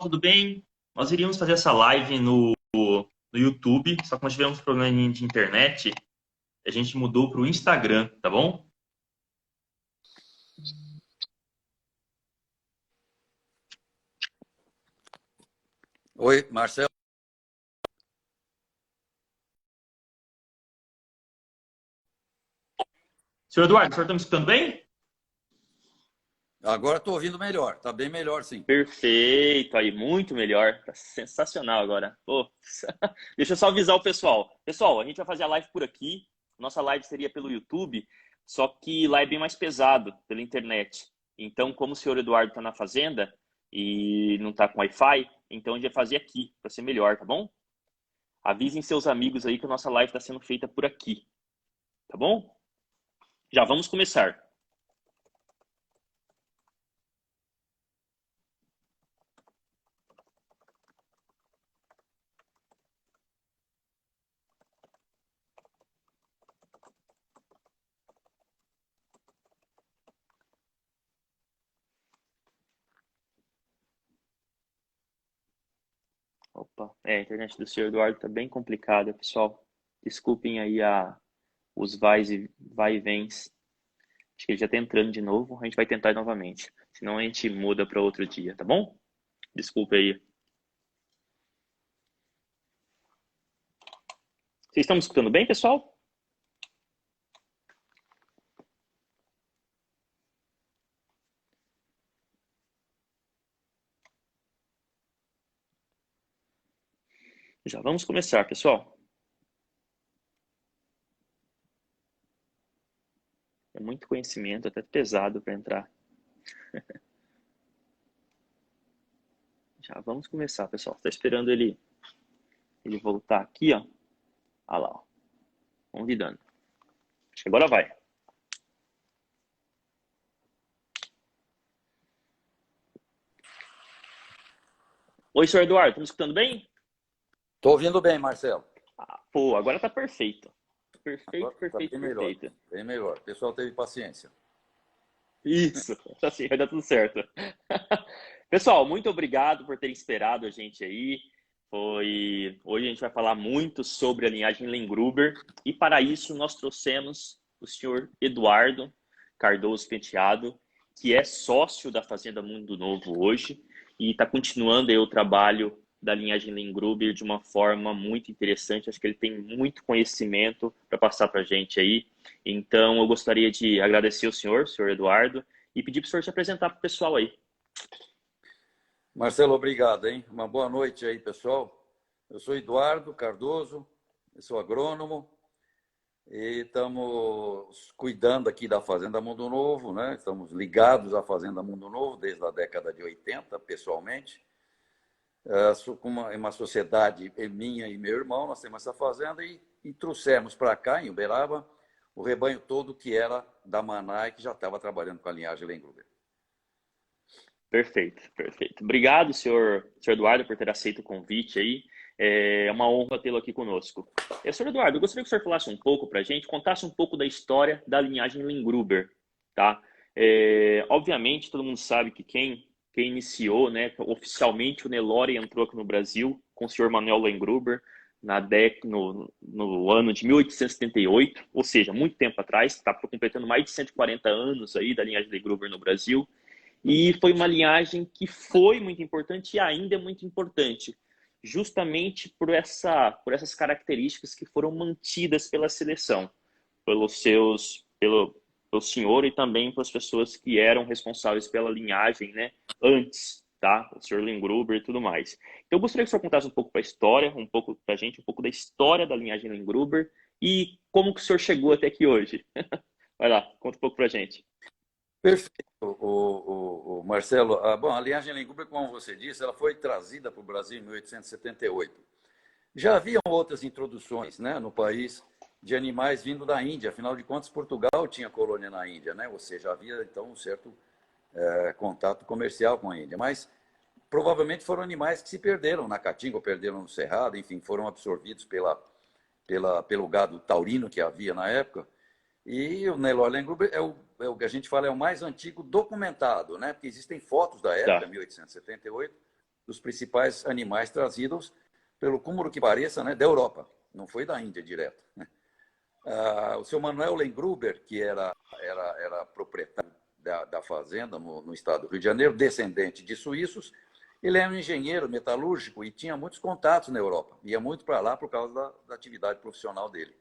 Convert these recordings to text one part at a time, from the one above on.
tudo bem? Nós iríamos fazer essa live no YouTube, só que nós tivemos um probleminha de internet, a gente mudou para o Instagram, tá bom? Oi, Marcelo. Senhor Eduardo, o senhor está me escutando bem? Agora estou ouvindo melhor. Está bem melhor, sim. Perfeito, aí, muito melhor. Tá sensacional agora. Pô, deixa eu só avisar o pessoal. Pessoal, a gente vai fazer a live por aqui. Nossa live seria pelo YouTube, só que lá é bem mais pesado, pela internet. Então, como o senhor Eduardo está na fazenda e não está com Wi-Fi, então a gente vai fazer aqui, para ser melhor, tá bom? Avisem seus amigos aí que a nossa live está sendo feita por aqui, tá bom? Já vamos começar. Opa, a internet do senhor Eduardo tá bem complicada, pessoal. Desculpem aí os vai e vens. Acho que ele já tá entrando de novo. A gente vai tentar novamente. Senão a gente muda para outro dia, tá bom? Desculpe aí. Vocês estão me escutando bem, pessoal? Já vamos começar, pessoal. É muito conhecimento, até pesado para entrar. Já vamos começar, pessoal. Tá esperando ele voltar aqui, ó. Olha lá, ó. Convidando. Acho que agora vai. Oi, senhor Eduardo, tá me escutando bem? Estou ouvindo bem, Marcelo. Ah, pô, agora tá perfeito. Perfeito, Agora está perfeito, bem melhor. perfeito. Bem melhor. O pessoal teve paciência. Isso, assim, vai dar tudo certo. Pessoal, muito obrigado por terem esperado a gente aí. Hoje a gente vai falar muito sobre a linhagem Lengruber e para isso nós trouxemos o senhor Eduardo Cardoso Penteado, que é sócio da Fazenda Mundo Novo hoje e está continuando aí o trabalho da linhagem Lengruber de uma forma muito interessante. Acho que ele tem muito conhecimento para passar para a gente aí. Então, eu gostaria de agradecer o senhor Eduardo, e pedir para o senhor se apresentar para o pessoal aí. Marcelo, obrigado, hein? Uma boa noite aí, pessoal. Eu sou Eduardo Cardoso, eu sou agrônomo e estamos cuidando aqui da Fazenda Mundo Novo, né? Estamos ligados à Fazenda Mundo Novo desde a década de 80, pessoalmente. Sou com uma sociedade minha e meu irmão, nós temos essa fazenda e trouxemos para cá, em Uberaba, o rebanho todo que era da Manai, que já estava trabalhando com a linhagem Lengruber. Perfeito, perfeito. Obrigado, senhor Eduardo, por ter aceito o convite aí. É uma honra tê-lo aqui conosco. Senhor Eduardo, eu gostaria que o senhor falasse um pouco para a gente, contasse um pouco da história da linhagem Lengruber, tá? Obviamente, todo mundo sabe que quem iniciou, né, oficialmente o Nelore entrou aqui no Brasil com o senhor Manuel Lengruber no ano de 1878, ou seja, muito tempo atrás, está completando mais de 140 anos aí da linhagem Lengruber no Brasil. E foi uma linhagem que foi muito importante e ainda é muito importante, justamente por essas características que foram mantidas pela seleção, pelo senhor e também pelas pessoas que eram responsáveis pela linhagem, né, antes, tá? O senhor Lengruber e tudo mais. Então, eu gostaria que o senhor contasse um pouco para a história, um pouco para a gente, um pouco da história da linhagem Lengruber e como que o senhor chegou até aqui hoje. Vai lá, conta um pouco para a gente. Perfeito, o Marcelo. Bom, a linhagem Lengruber, como você disse, ela foi trazida para o Brasil em 1878. Já haviam outras introduções, né, no país de animais vindo da Índia. Afinal de contas, Portugal tinha colônia na Índia, né? Ou seja, havia então um certo contato comercial com a Índia. Mas provavelmente foram animais que se perderam na Caatinga, ou perderam no Cerrado, enfim, foram absorvidos pelo gado taurino que havia na época. E o Nelore Lengruber é o que a gente fala, é o mais antigo documentado, né? Porque existem fotos da época, Tá. 1878, dos principais animais trazidos, pelo cúmulo que pareça, né, da Europa. Não foi da Índia direto, né? O seu Manuel Lengruber, que era proprietário da fazenda no estado do Rio de Janeiro, descendente de suíços, ele era um engenheiro metalúrgico e tinha muitos contatos na Europa. Ia muito para lá por causa da atividade profissional dele.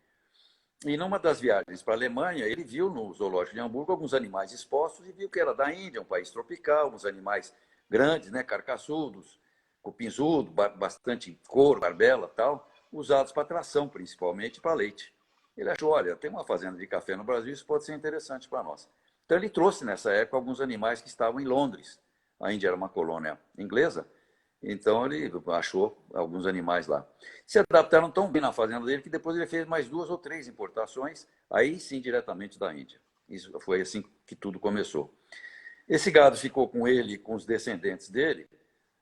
E numa das viagens para a Alemanha, ele viu no zoológico de Hamburgo alguns animais expostos e viu que era da Índia, um país tropical, uns animais grandes, né, carcaçudos, cupinzudo, bastante couro, barbela, tal, usados para tração, principalmente para leite. Ele achou, olha, tem uma fazenda de café no Brasil, isso pode ser interessante para nós. Então ele trouxe nessa época alguns animais que estavam em Londres. A Índia era uma colônia inglesa, então ele achou alguns animais lá. Se adaptaram tão bem na fazenda dele que depois ele fez mais 2 ou 3 importações, aí sim diretamente da Índia. Isso foi assim que tudo começou. Esse gado ficou com ele, com os descendentes dele.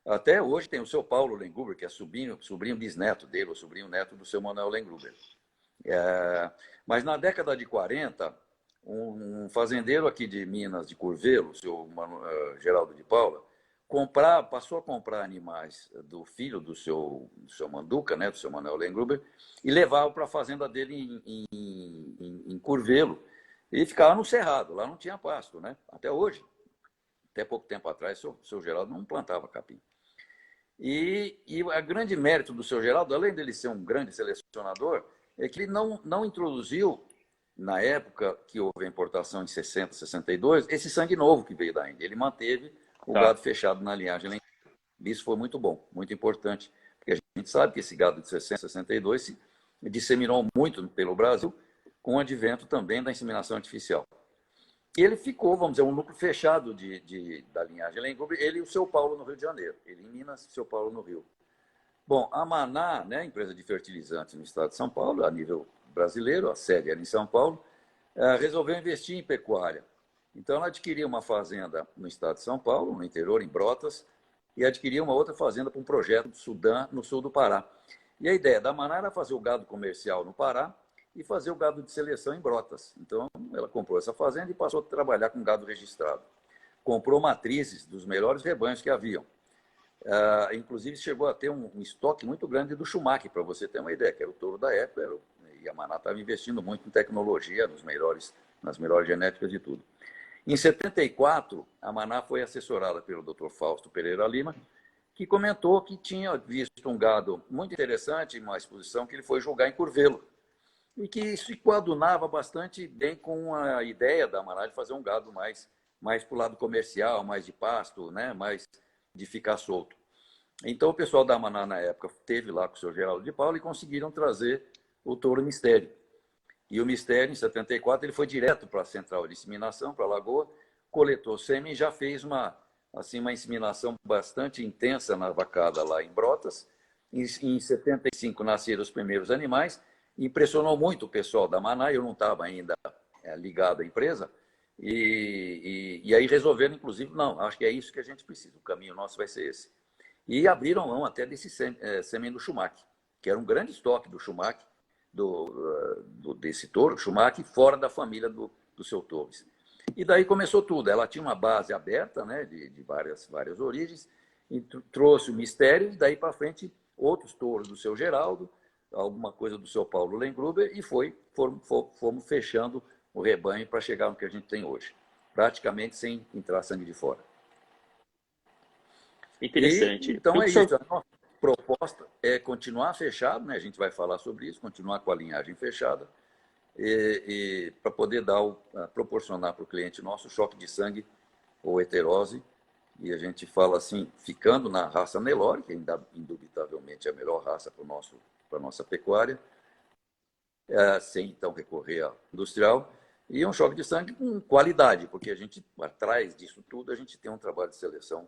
Até hoje tem o seu Paulo Lengruber, que é sobrinho bisneto dele, ou sobrinho neto do seu Manuel Lengruber. Mas na década de 40, um fazendeiro aqui de Minas, de Curvelo, o seu Geraldo de Paula, passou a comprar animais do filho do seu Manduca, né, do seu Manuel Lengruber, e levava para a fazenda dele em Curvelo. E ficava no cerrado, lá não tinha pasto, né? Até hoje. Até pouco tempo atrás, o seu Geraldo não plantava capim. E o grande mérito do seu Geraldo, além dele ser um grande selecionador, é que ele não introduziu, na época que houve a importação em 60, 62, esse sangue novo que veio da Índia. Ele manteve o gado fechado na linhagem. Isso foi muito bom, muito importante, porque a gente sabe que esse gado de 60, 62 se disseminou muito pelo Brasil, com o advento também da inseminação artificial. E ele ficou, vamos dizer, um núcleo fechado da linhagem Lengruber, ele e o seu Paulo no Rio de Janeiro. Ele em Minas, seu Paulo no Rio. Bom, a Maná, né, empresa de fertilizantes no estado de São Paulo, a nível brasileiro, a sede era em São Paulo, resolveu investir em pecuária. Então, ela adquiriu uma fazenda no estado de São Paulo, no interior, em Brotas, e adquiriu uma outra fazenda para um projeto do Sudã, no sul do Pará. E a ideia da Maná era fazer o gado comercial no Pará e fazer o gado de seleção em Brotas. Então, ela comprou essa fazenda e passou a trabalhar com gado registrado. Comprou matrizes dos melhores rebanhos que haviam. Inclusive, chegou a ter um estoque muito grande do Schumacher, para você ter uma ideia, que era o touro da época, e a Maná estava investindo muito em tecnologia, nas melhores genéticas de tudo. Em 74, a Maná foi assessorada pelo Dr. Fausto Pereira Lima, que comentou que tinha visto um gado muito interessante em uma exposição que ele foi julgar em Curvelo, e que isso coadunava bastante bem com a ideia da Maná de fazer um gado mais para o lado comercial, mais de pasto, né? Mais de ficar solto. Então, o pessoal da Maná, na época, esteve lá com o seu Geraldo de Paula e conseguiram trazer o touro Mistério. E o Mistério, em 74, ele foi direto para a central de inseminação, para a Lagoa, coletou sêmen e já fez uma inseminação bastante intensa na vacada lá em Brotas. Em 75 nasceram os primeiros animais. Impressionou muito o pessoal da Maná, eu não estava ainda ligado à empresa, e aí resolveram, inclusive, não, acho que é isso que a gente precisa, o caminho nosso vai ser esse. E abriram mão até desse sêmen do Schumacher, que era um grande estoque do Schumacher, desse touro, Schumacher, fora da família do seu Torres. E daí começou tudo. Ela tinha uma base aberta, né, de várias origens, e trouxe o Mistério, e daí para frente outros touros do seu Geraldo, alguma coisa do seu Paulo Lengruber, e fomos fechando o rebanho para chegar no que a gente tem hoje, praticamente sem entrar sangue de fora. Interessante. Então é isso. A nossa proposta é continuar fechado, né? A gente vai falar sobre isso, continuar com a linhagem fechada, para poder proporcionar para o cliente nosso choque de sangue ou heterose. E a gente fala assim, ficando na raça Nelore, que indubitavelmente é a melhor raça para a nossa pecuária, sem então recorrer à industrial, e um choque de sangue com qualidade, porque a gente, atrás disso tudo, a gente tem um trabalho de seleção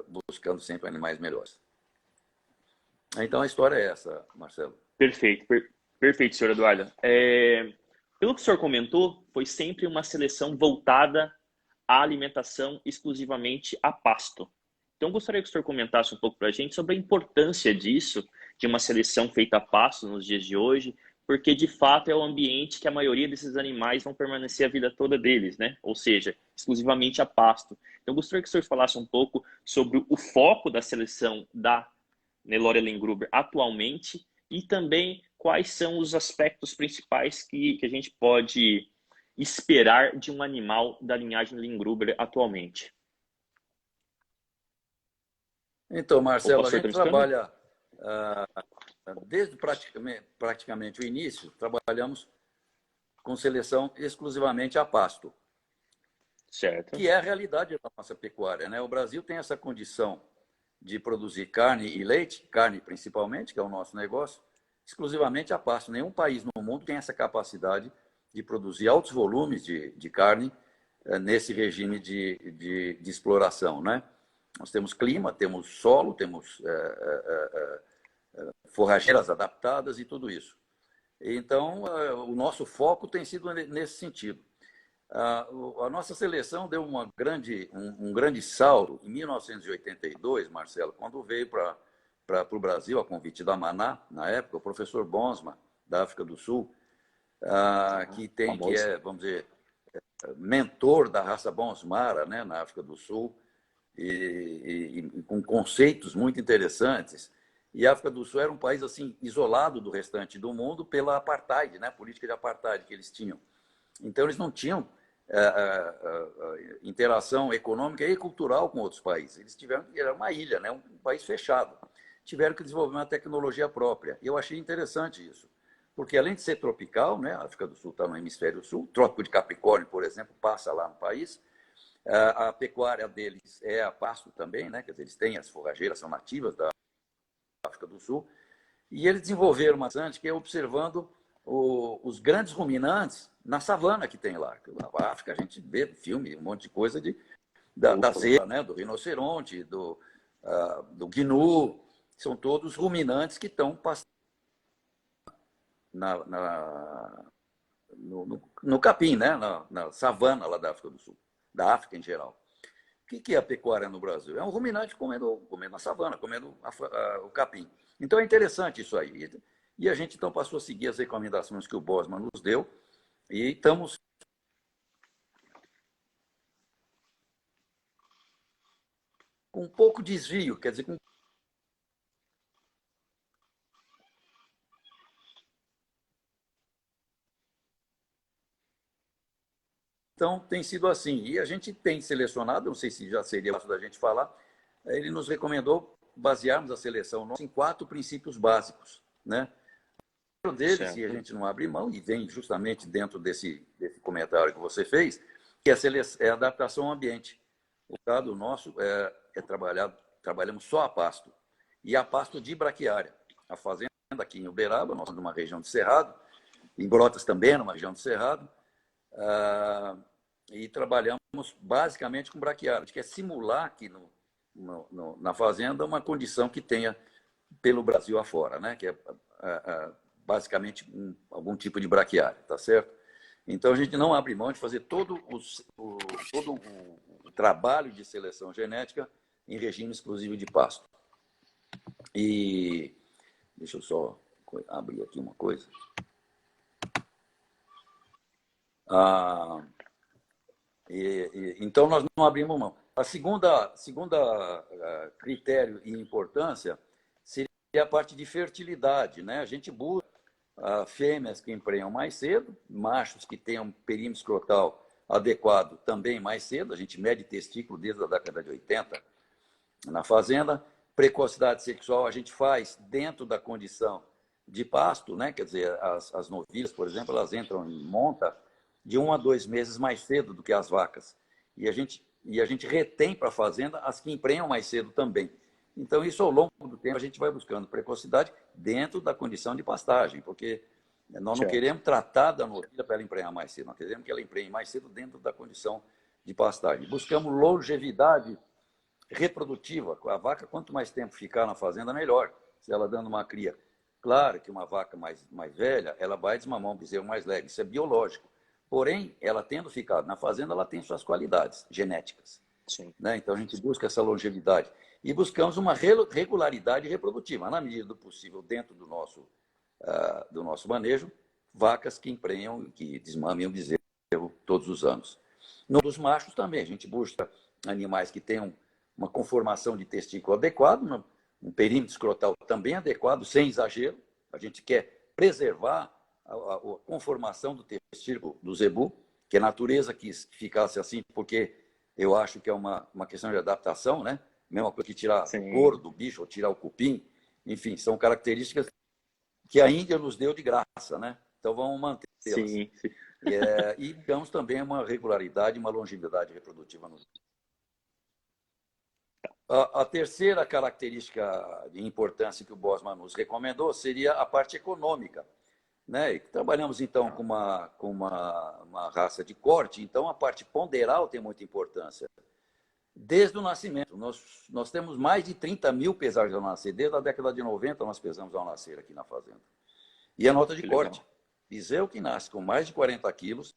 buscando sempre animais melhores. Então a história é essa, Marcelo. Perfeito, perfeito, senhor Eduardo. Pelo que o senhor comentou, foi sempre uma seleção voltada à alimentação exclusivamente a pasto. Então, gostaria que o senhor comentasse um pouco para a gente sobre a importância disso, de uma seleção feita a pasto nos dias de hoje, porque de fato é o ambiente que a maioria desses animais vão permanecer a vida toda deles, né? Ou seja, exclusivamente a pasto. Então, eu gostaria que o senhor falasse um pouco sobre o foco da seleção da Nelore Lengruber atualmente e também quais são os aspectos principais que a gente pode esperar de um animal da linhagem Lengruber atualmente. Então, Opa, o Marcelo, a senhor está gente me escutando? trabalha, desde praticamente o início, trabalhamos com seleção exclusivamente a pasto, Certo. que é a realidade da nossa pecuária, né? O Brasil tem essa condição de produzir carne e leite, carne principalmente, que é o nosso negócio, exclusivamente a pasto. Nenhum país no mundo tem essa capacidade de produzir altos volumes de carne nesse regime de exploração, né? Nós temos clima, temos solo, temos forrageiras adaptadas e tudo isso. Então, o nosso foco tem sido nesse sentido. A nossa seleção deu um grande salto em 1982, Marcelo, quando veio para o Brasil, a convite da Maná, na época, o professor Bonsma, da África do Sul, que é, vamos dizer, mentor da raça Bonsmara, né, na África do Sul, e com conceitos muito interessantes. E a África do Sul era um país assim isolado do restante do mundo pela apartheid, né, a política de apartheid que eles tinham. Então, eles não tinham interação econômica e cultural com outros países. Eles tiveram, era uma ilha, né? Um país fechado. Tiveram que desenvolver uma tecnologia própria. E eu achei interessante isso. Porque, além de ser tropical, né? A África do Sul está no hemisfério sul, o Trópico de Capricórnio, por exemplo, passa lá no país. A pecuária deles é a pasto também, né? Quer dizer, eles têm as forrageiras, são nativas da África do Sul. E eles desenvolveram bastante, que é observando os grandes ruminantes na savana que tem lá. Na África, a gente vê filme, um monte de coisa da zebra, né? Do rinoceronte, do gnu. São todos ruminantes que estão pastando no capim, né? Na savana lá da África do Sul, da África em geral. O que é a pecuária no Brasil? É um ruminante comendo a savana, comendo o capim. Então é interessante isso aí. E a gente então passou a seguir as recomendações que o Bosman nos deu e estamos com um pouco desvio, quer dizer, então tem sido assim. E a gente tem selecionado, não sei se já seria fácil da gente falar, ele nos recomendou basearmos a seleção nossa em 4 princípios básicos, né? O deles, se a gente não abre mão, e vem justamente dentro desse comentário que você fez, que é a adaptação ao ambiente. O caso nosso trabalhamos só a pasto, e a pasto de braquiária. A fazenda aqui em Uberaba, nós somos numa região de cerrado, em Brotas também, numa região de cerrado, e trabalhamos basicamente com braquiária. A gente quer simular aqui na fazenda uma condição que tenha pelo Brasil afora, né? Que é basicamente algum tipo de braquiária, tá certo? Então a gente não abre mão de fazer todo o trabalho de seleção genética em regime exclusivo de pasto. E deixa eu só abrir aqui uma coisa. Então nós não abrimos mão. A segunda critério e importância seria a parte de fertilidade, né? A gente busca fêmeas que emprenham mais cedo, machos que tenham perímetro escrotal adequado também mais cedo. A gente mede testículo desde a década de 80 na fazenda. Precocidade sexual a gente faz dentro da condição de pasto, né? Quer dizer, as novilhas, por exemplo, elas entram em monta de 1 a 2 meses mais cedo do que as vacas. E a gente retém para a fazenda as que emprenham mais cedo também. Então, isso ao longo do tempo a gente vai buscando precocidade dentro da condição de pastagem, porque nós não queremos tratar da novilha para ela emprenhar mais cedo, nós queremos que ela emprenhe mais cedo dentro da condição de pastagem. Buscamos longevidade reprodutiva. A vaca, quanto mais tempo ficar na fazenda, melhor, se ela dando uma cria. Claro que uma vaca mais velha, ela vai desmamar um bezerro mais leve, isso é biológico. Porém, ela tendo ficado na fazenda, ela tem suas qualidades genéticas. Sim. Né? Então, a gente busca essa longevidade. E buscamos uma regularidade reprodutiva, na medida do possível, dentro do nosso do nosso manejo, vacas que emprenham, que desmamem o bezerro todos os anos. No dos machos também, a gente busca animais que tenham uma conformação de testículo adequado, um perímetro escrotal também adequado, sem exagero. A gente quer preservar a conformação do testículo do zebu, que a natureza quis que ficasse assim, porque eu acho que é uma questão de adaptação, né? Mesma coisa que tirar o couro do bicho ou tirar o cupim. Enfim, são características que a Índia nos deu de graça, né? Então vamos mantê-las. Sim. E damos também uma regularidade, uma longevidade reprodutiva nos. A terceira característica de importância que o Bosman nos recomendou seria a parte econômica, né? E trabalhamos então com uma raça de corte, então a parte ponderal tem muita importância. Desde o nascimento, nós temos mais de 30 mil pesagens ao nascer. Desde a década de 90 nós pesamos ao nascer aqui na fazenda. E a nota de corte. Bezerro que nasce com mais de 40 quilos,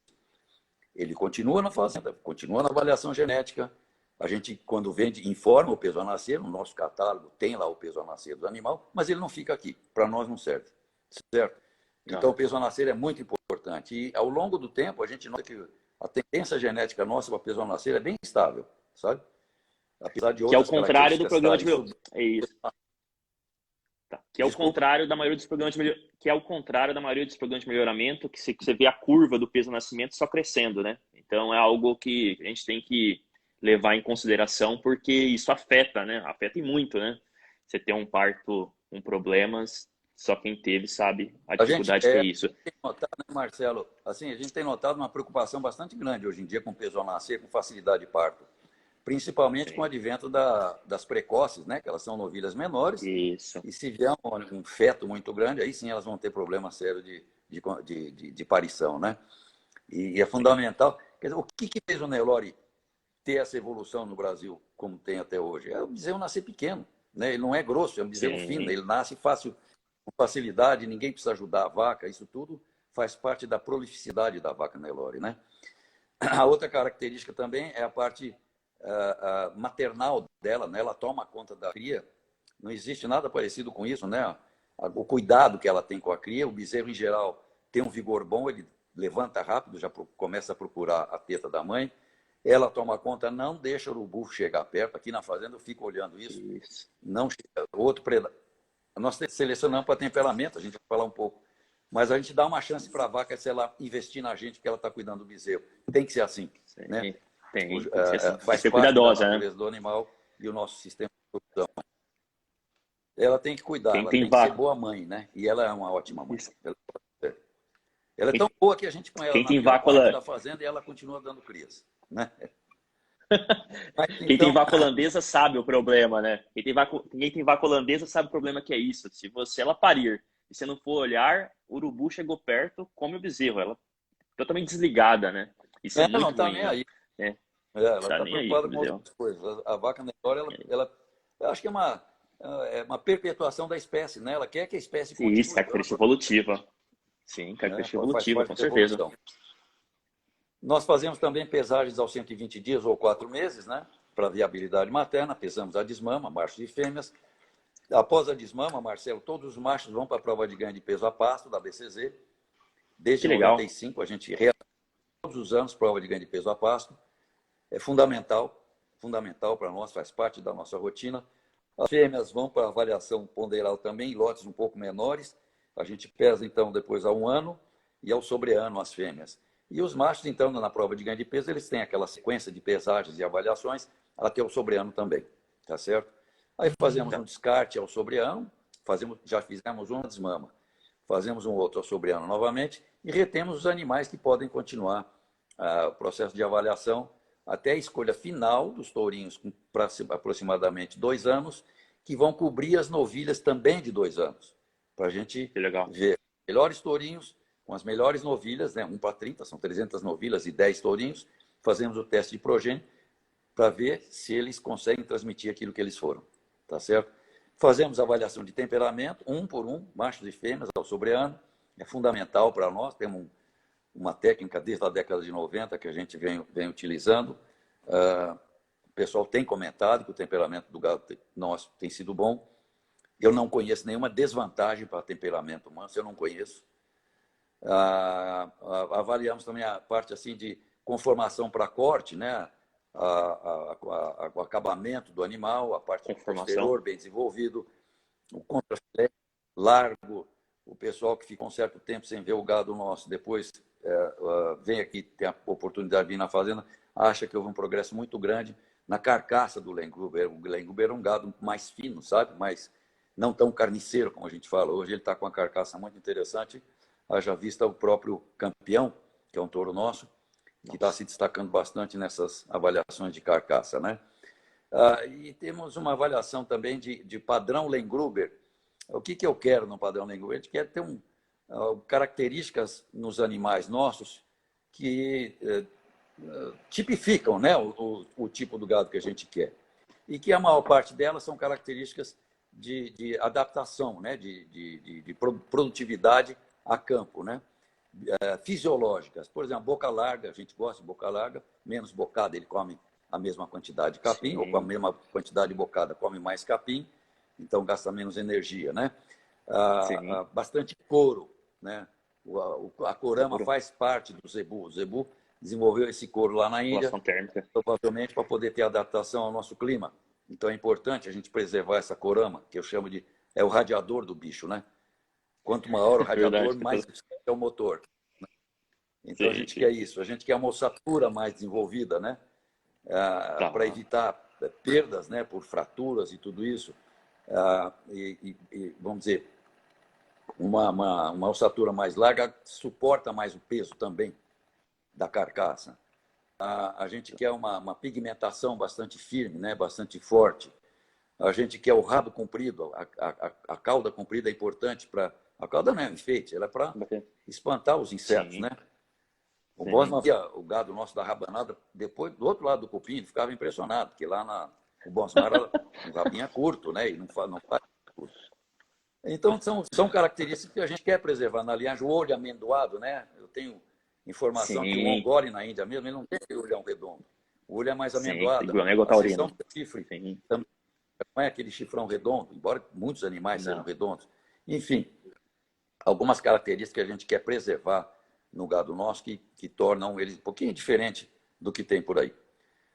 ele continua na fazenda, continua na avaliação genética. A gente, quando vende, informa o peso a nascer, no nosso catálogo tem lá o peso a nascer do animal, mas ele não fica aqui, para nós não serve, certo? Então, o peso a nascer é muito importante. E, ao longo do tempo, a gente nota que a tendência genética nossa para peso a nascer é bem estável, sabe? Apesar de outras que é o contrário do programa de é isso. Tá. Que é o contrário da maioria dos programas que é o contrário da maioria dos programas de melhoramento, que você vê a curva do peso a nascimento só crescendo, né? Então é algo que a gente tem que levar em consideração, porque isso afeta, né? Afeta e muito, né? Você ter um parto com problemas, só quem teve sabe a dificuldade que é isso. Tem notado, né, Marcelo? Assim, a gente tem notado uma preocupação bastante grande hoje em dia com o peso a nascer, com facilidade de parto. Principalmente com o advento das precoces, né? Que elas são novilhas menores. Isso. E se vier um feto muito grande, aí sim elas vão ter problema sério de parição, né? E é fundamental. Quer dizer, o que fez o Nelore ter essa evolução no Brasil como tem até hoje? É o bezerro nascer pequeno, né? Ele não é grosso, é um bezerro fino, ele nasce fácil, com facilidade, ninguém precisa ajudar a vaca, isso tudo faz parte da prolificidade da vaca Nelore, né? A outra característica também é a parte maternal dela, né? Ela toma conta da cria. Não existe nada parecido com isso, né? O cuidado que ela tem com a cria. O bezerro, em geral, tem um vigor bom, ele levanta rápido, já começa a procurar a teta da mãe. Ela toma conta, não deixa o urubu chegar perto. Aqui na fazenda eu fico olhando isso. Não chega. Outro predador. Nós selecionamos para temperamento, a gente vai falar um pouco. Mas a gente dá uma chance para a vaca se ela investir na gente, porque ela está cuidando do bezerro. Tem que ser assim, né? Tem que ser parte cuidadosa, da natureza, né? do animal e o nosso sistema de produção. Ela tem que cuidar, ela tem que ser boa mãe, né? E ela é uma ótima mãe. Ela é tão boa que a gente põe ela na pior parte da fazenda e ela continua dando crias, né? Mas, quem tem vaca holandesa sabe o problema, né? Quem tem vaca holandesa sabe o problema que é isso. Se ela parir e você não for olhar, o urubu chegou perto, come o bezerro. Ela totalmente desligada, né? Isso é muito não tá ruim, nem né? aí. Ela está preocupada com bezerro. outras coisas. A vaca Nelore, ela eu acho que é uma perpetuação da espécie, né? Ela quer que a espécie continue. Isso, característica evolutiva. Sim, característica evolutiva, com certeza. Nós fazemos também pesagens aos 120 dias ou 4 meses, né? Para viabilidade materna, pesamos a desmama, machos e fêmeas. Após a desmama, Marcelo, todos os machos vão para a prova de ganho de peso a pasto da BCZ. Desde 95, a gente realiza todos os anos prova de ganho de peso a pasto. É fundamental para nós, faz parte da nossa rotina. As fêmeas vão para avaliação ponderal também, em lotes um pouco menores. A gente pesa, então, depois ao 1 ano e ao sobreano as fêmeas. E os machos, então, na prova de ganho de peso, eles têm aquela sequência de pesagens e avaliações até o sobreano também, tá certo? Aí fazemos um descarte ao sobreano, já fizemos uma desmama, fazemos um outro ao sobreano novamente e retemos os animais que podem continuar o processo de avaliação até a escolha final dos tourinhos com aproximadamente 2 anos, que vão cobrir as novilhas também de 2 anos, para a gente ver melhores tourinhos com as melhores novilhas, né? 1 para 30, são 300 novilhas e 10 tourinhos, fazemos o teste de progênio para ver se eles conseguem transmitir aquilo que eles foram, tá certo? Fazemos avaliação de temperamento, 1 por 1, machos e fêmeas ao sobreano, é fundamental para nós, temos uma técnica desde a década de 90 que a gente vem utilizando. O pessoal tem comentado que o temperamento do gado nosso tem sido bom. Eu não conheço nenhuma desvantagem para temperamento manso, eu não conheço. Avaliamos também a parte assim de conformação para corte, né? O acabamento do animal, a parte posterior bem desenvolvido, o contrafilé largo, o pessoal que fica um certo tempo sem ver o gado nosso, depois vem aqui, tem a oportunidade de ir na fazenda, acha que houve um progresso muito grande na carcaça do Lengruber. O Lengruber é um gado mais fino, sabe? Mais não tão carniceiro, como a gente fala. Hoje ele está com uma carcaça muito interessante, haja vista o próprio campeão, que é um touro nosso, que está se destacando bastante nessas avaliações de carcaça, né? E temos uma avaliação também de padrão Lengruber. O que eu quero no padrão Lengruber? A gente quer ter características nos animais nossos que tipificam, né, o tipo do gado que a gente quer. E que a maior parte delas são características de adaptação, né, de produtividade a campo, né? Fisiológicas. Por exemplo, boca larga, a gente gosta de boca larga, menos bocada, ele come a mesma quantidade de capim, sim, ou com a mesma quantidade de bocada, come mais capim, então gasta menos energia, né? Bastante couro, né? A corama faz parte do zebu. O zebu desenvolveu esse couro lá na Índia, provavelmente para poder ter adaptação ao nosso clima. Então é importante a gente preservar essa corama, que eu chamo de é o radiador do bicho, né? Quanto maior o radiador, mais é o motor. Então, sim, a gente quer isso. A gente quer uma ossatura mais desenvolvida, né? Para evitar perdas, né? Por fraturas e tudo isso. Vamos dizer, uma ossatura mais larga suporta mais o peso também da carcaça. A gente quer uma pigmentação bastante firme, né? Bastante forte. A gente quer o rabo comprido. A cauda comprida é importante para... A cauda não é um enfeite, ela é para espantar os insetos, sim, né? O Bosman via o gado nosso da rabanada, depois do outro lado do cupim, ele ficava impressionado, porque lá o Bosman era um rabinho curto, né? E não faz curto. Então, são características que a gente quer preservar na linhagem. O olho amendoado, né? Eu tenho informação, sim, que o Mongole na Índia mesmo, ele não tem olhão redondo. O olho é mais amendoado. A seção do chifre também não é aquele chifrão redondo, embora muitos animais sejam redondos. Enfim, algumas características que a gente quer preservar no gado nosso que tornam ele um pouquinho diferente do que tem por aí.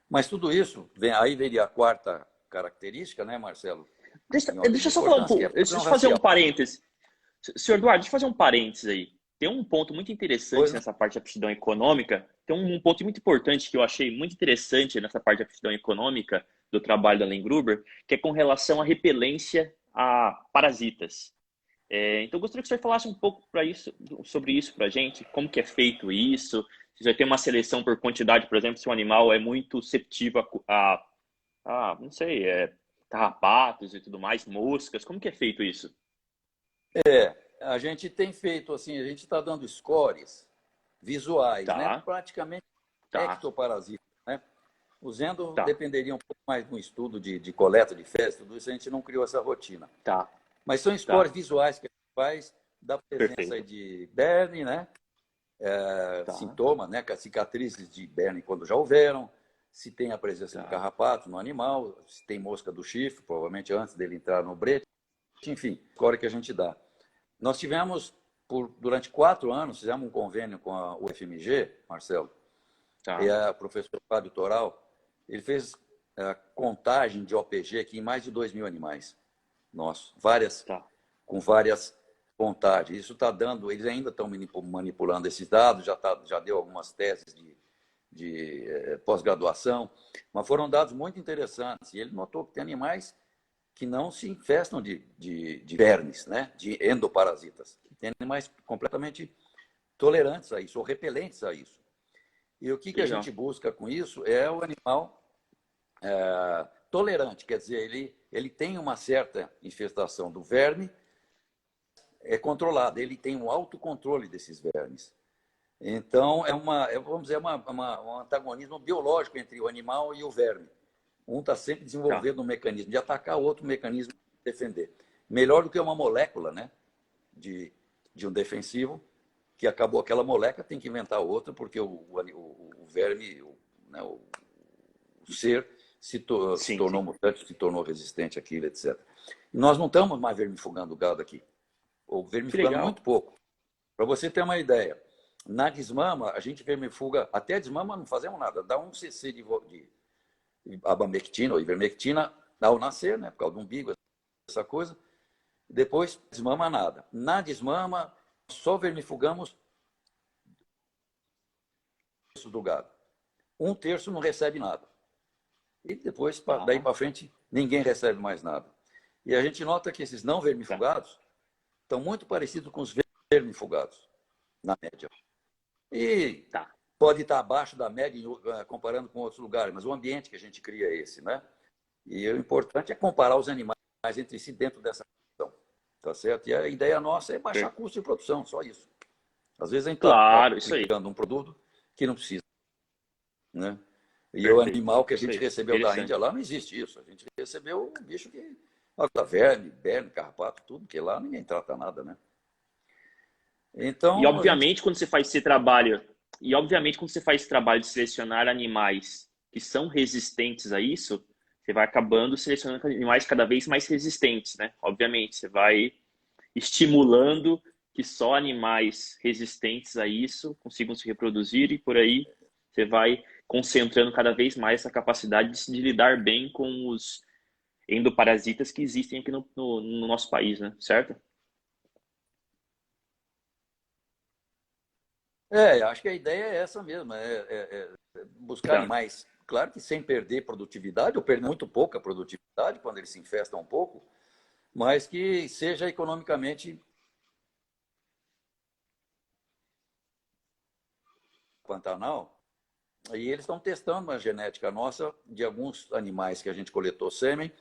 Mas tudo isso, aí veria a quarta característica, né, Marcelo? Deixa eu só falar um pouco, deixa eu fazer um parêntese. Senhor Eduardo, deixa eu fazer um parêntese aí. Tem um ponto muito interessante nessa parte de aptidão econômica, tem um ponto muito importante que eu achei muito interessante nessa parte de aptidão econômica do trabalho da Lengruber, que é com relação à repelência a parasitas. Então, eu gostaria que o senhor falasse um pouco sobre isso para a gente, como que é feito isso, se já tem uma seleção por quantidade, por exemplo, se um animal é muito susceptível não sei, carrapatos e tudo mais, moscas, como que é feito isso? A gente tem feito assim, a gente está dando scores visuais, né? Praticamente ectoparasitas, né? O Zendo dependeria um pouco mais de um estudo de coleta de fezes, tudo isso a gente não criou essa rotina. Mas são scores visuais que a gente faz da presença de berne, né? Sintoma, né? Cicatrizes de berne quando já houveram, se tem a presença de carrapato no animal, se tem mosca do chifre, provavelmente antes dele entrar no brete, enfim, score que a gente dá. Nós tivemos, durante 4 anos, fizemos um convênio com a UFMG, Marcelo, e o professor Fábio Toral, ele fez contagem de OPG aqui em mais de 2.000 animais nossos, com várias contagens. Isso está dando, eles ainda estão manipulando esses dados, já deu algumas teses de pós-graduação, mas foram dados muito interessantes. E ele notou que tem animais que não se infestam de vermes, né? De endoparasitas. Tem animais completamente tolerantes a isso, ou repelentes a isso. E o que a gente busca com isso é o animal tolerante, quer dizer, ele tem uma certa infestação do verme, é controlada, ele tem um autocontrole desses vermes. Então, vamos dizer, um antagonismo biológico entre o animal e o verme. Um está sempre desenvolvendo um mecanismo de atacar, o outro mecanismo de defender. Melhor do que uma molécula, né, de um defensivo, que acabou aquela molécula, tem que inventar outra, porque o verme, né, o ser, se Sim, tornou sim. mutante, se tornou resistente àquilo, etc. Nós não estamos mais vermifugando gado aqui, ou Que vermifugando legal. muito pouco. Para você ter uma ideia, na desmama, a gente vermifuga, até a desmama não fazemos nada, dá 1 cc de abamectina ou ivermectina ao nascer, né, por causa do umbigo, essa coisa. Depois, desmama nada. Na desmama, só vermifugamos do gado. 1/3 não recebe nada. E depois, daí Tá, para frente, ninguém recebe mais nada. E a gente nota que esses não tá, vermifugados estão muito parecidos com os vermifugados, na média. E tá. pode estar abaixo da média comparando com outros lugares, mas o ambiente que a gente cria é esse, né? E o importante é comparar os animais entre si dentro dessa produção, tá certo? E a ideia nossa é baixar Per- custo de produção, só isso. Às vezes a gente está Claro, isso aí. aplicando um produto que não precisa, né? E o Perfeito. animal que a gente Perfeito. recebeu da Índia Interessante. lá, não existe isso. A gente recebeu um bicho que... verme, berne, carrapato, tudo, que lá ninguém trata nada, né? E Então, a gente... obviamente quando você faz esse trabalho, e obviamente quando você faz esse trabalho de selecionar animais que são resistentes a isso, você vai acabando selecionando animais cada vez mais resistentes, né? Obviamente, você vai estimulando que só animais resistentes a isso consigam se reproduzir e por aí você vai concentrando cada vez mais essa capacidade de lidar bem com os endoparasitas que existem aqui no nosso país, né? Certo? acho que a ideia é essa mesmo, buscar Tá. animais, claro que sem perder produtividade, ou perder muito pouca produtividade, quando eles se infestam um pouco, mas que seja economicamente Pantanal. E eles estão testando uma genética nossa de alguns animais que a gente coletou sêmen.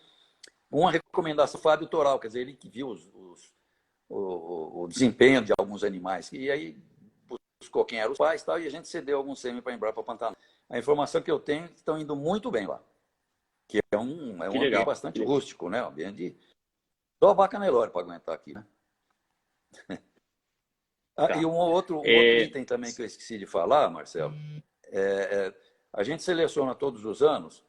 Uma recomendação do Fábio Toral, quer dizer, ele que viu o desempenho de alguns animais. E aí buscou quem eram os pais tal, e a gente cedeu alguns sêmen para Embrapa Pantanal. A informação que eu tenho é que estão indo muito bem lá. Que é Que um ambiente legal. bastante rústico, né? Um ambiente de... Só a vaca Nelore para aguentar aqui, né? E Tá. um outro É, item também que eu esqueci de falar, Marcelo, a gente seleciona todos os anos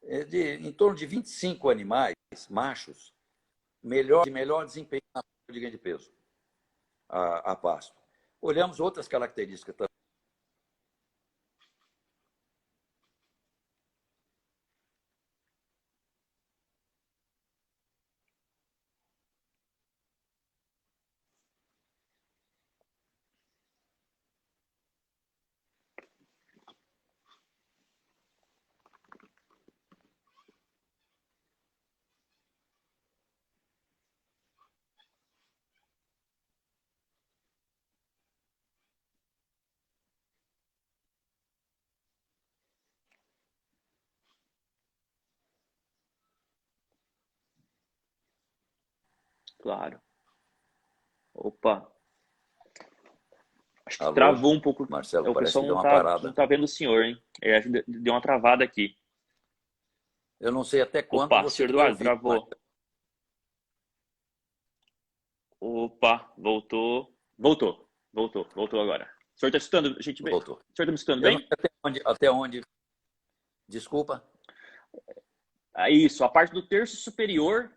em torno de 25 animais machos de melhor desempenho na prova de ganho de peso a pasto. Olhamos outras características também. claro. Opa, acho que Alô, travou um pouco. Marcelo, O parece pessoal que deu uma não parada. tá vendo o senhor, hein? É, acho que deu uma travada aqui. Eu não sei até quando Opa, você senhor que vai Eduardo, ouvir, mas travou. Opa, voltou. Voltou agora. O senhor está escutando, gente bem? O voltou. senhor está me escutando Eu não bem? sei até onde. Desculpa. É isso, a parte do terço superior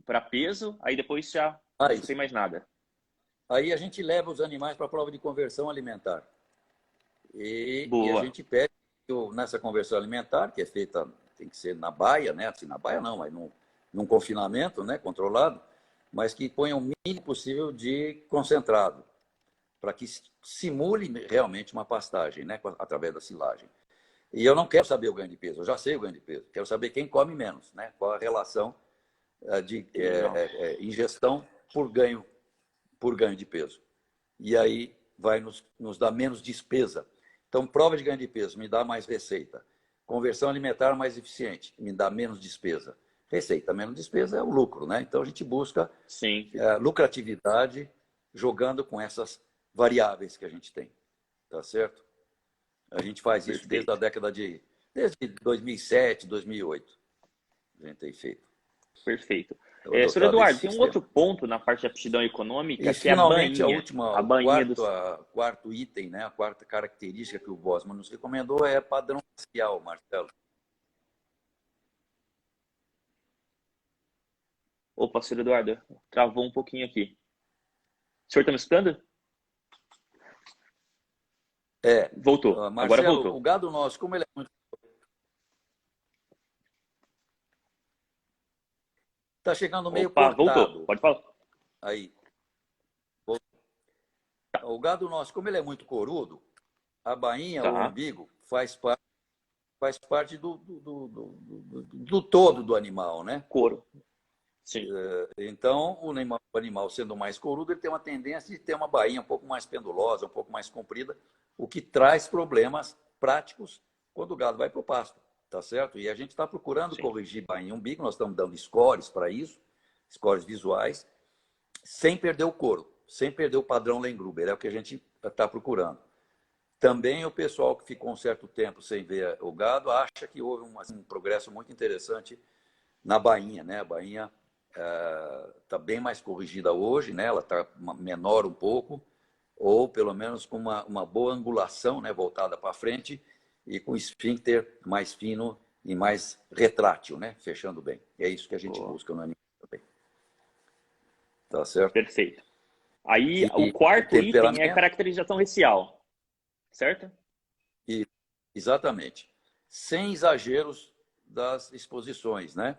para peso, aí depois já não escutei Isso. mais nada. Aí a gente leva os animais para a prova de conversão alimentar. E a Boa. gente pede nessa conversão alimentar, que é feita, tem que ser na baia, né? Assim, na baia não, mas num confinamento, né? Controlado, mas que ponha o mínimo possível de concentrado, para que simule realmente uma pastagem, né? Através da silagem. E eu não quero saber o ganho de peso, eu já sei o ganho de peso. Quero saber quem come menos, né? Qual a relação de Que legal. ingestão por ganho de peso. E aí vai nos dar menos despesa. Então, prova de ganho de peso me dá mais receita. Conversão alimentar mais eficiente, me dá menos despesa. Receita menos despesa é o lucro, né? Então a gente busca Sim, lucratividade jogando com essas variáveis que a gente tem, tá certo? A gente faz isso perfeito. desde 2007, 2008, a gente tem feito, Perfeito. Senhor adotado esse Eduardo, tem um sistema. outro ponto na parte de aptidão econômica E que é a finalmente a bainha. última, A bainha do. o quarto item, né, a quarta característica que o Bosman nos recomendou é padrão racial, Marcelo. Opa, senhor Eduardo, travou um pouquinho aqui. O senhor está me escutando? Voltou, agora Marcelo, o voltou. gado nosso, como ele é muito... Está chegando meio Opa, voltou, cortado pode falar. aí. O gado nosso, como ele é muito corudo, a bainha, o Tá, umbigo, faz parte do todo do animal, né? couro. Sim, Então, o animal sendo mais corudo, ele tem uma tendência de ter uma bainha um pouco mais pendulosa, um pouco mais comprida, o que traz problemas práticos quando o gado vai para o pasto, tá certo? E a gente está procurando sim. corrigir bainha e umbigo, nós estamos dando scores para isso, scores visuais, sem perder o couro, sem perder o padrão Lengruber, é o que a gente está procurando. Também o pessoal que ficou um certo tempo sem ver o gado acha que houve um progresso muito interessante na bainha, né? A bainha está bem mais corrigida hoje, né? Ela está menor um pouco, ou pelo menos com uma boa angulação, né? Voltada para frente e com esfíncter mais fino e mais retrátil, né? Fechando bem. É isso que a gente Boa, busca no animal também. Tá certo? perfeito. Aí, o E quarto item é temperamento, caracterização racial, certo? e, exatamente. Sem exageros das exposições, né?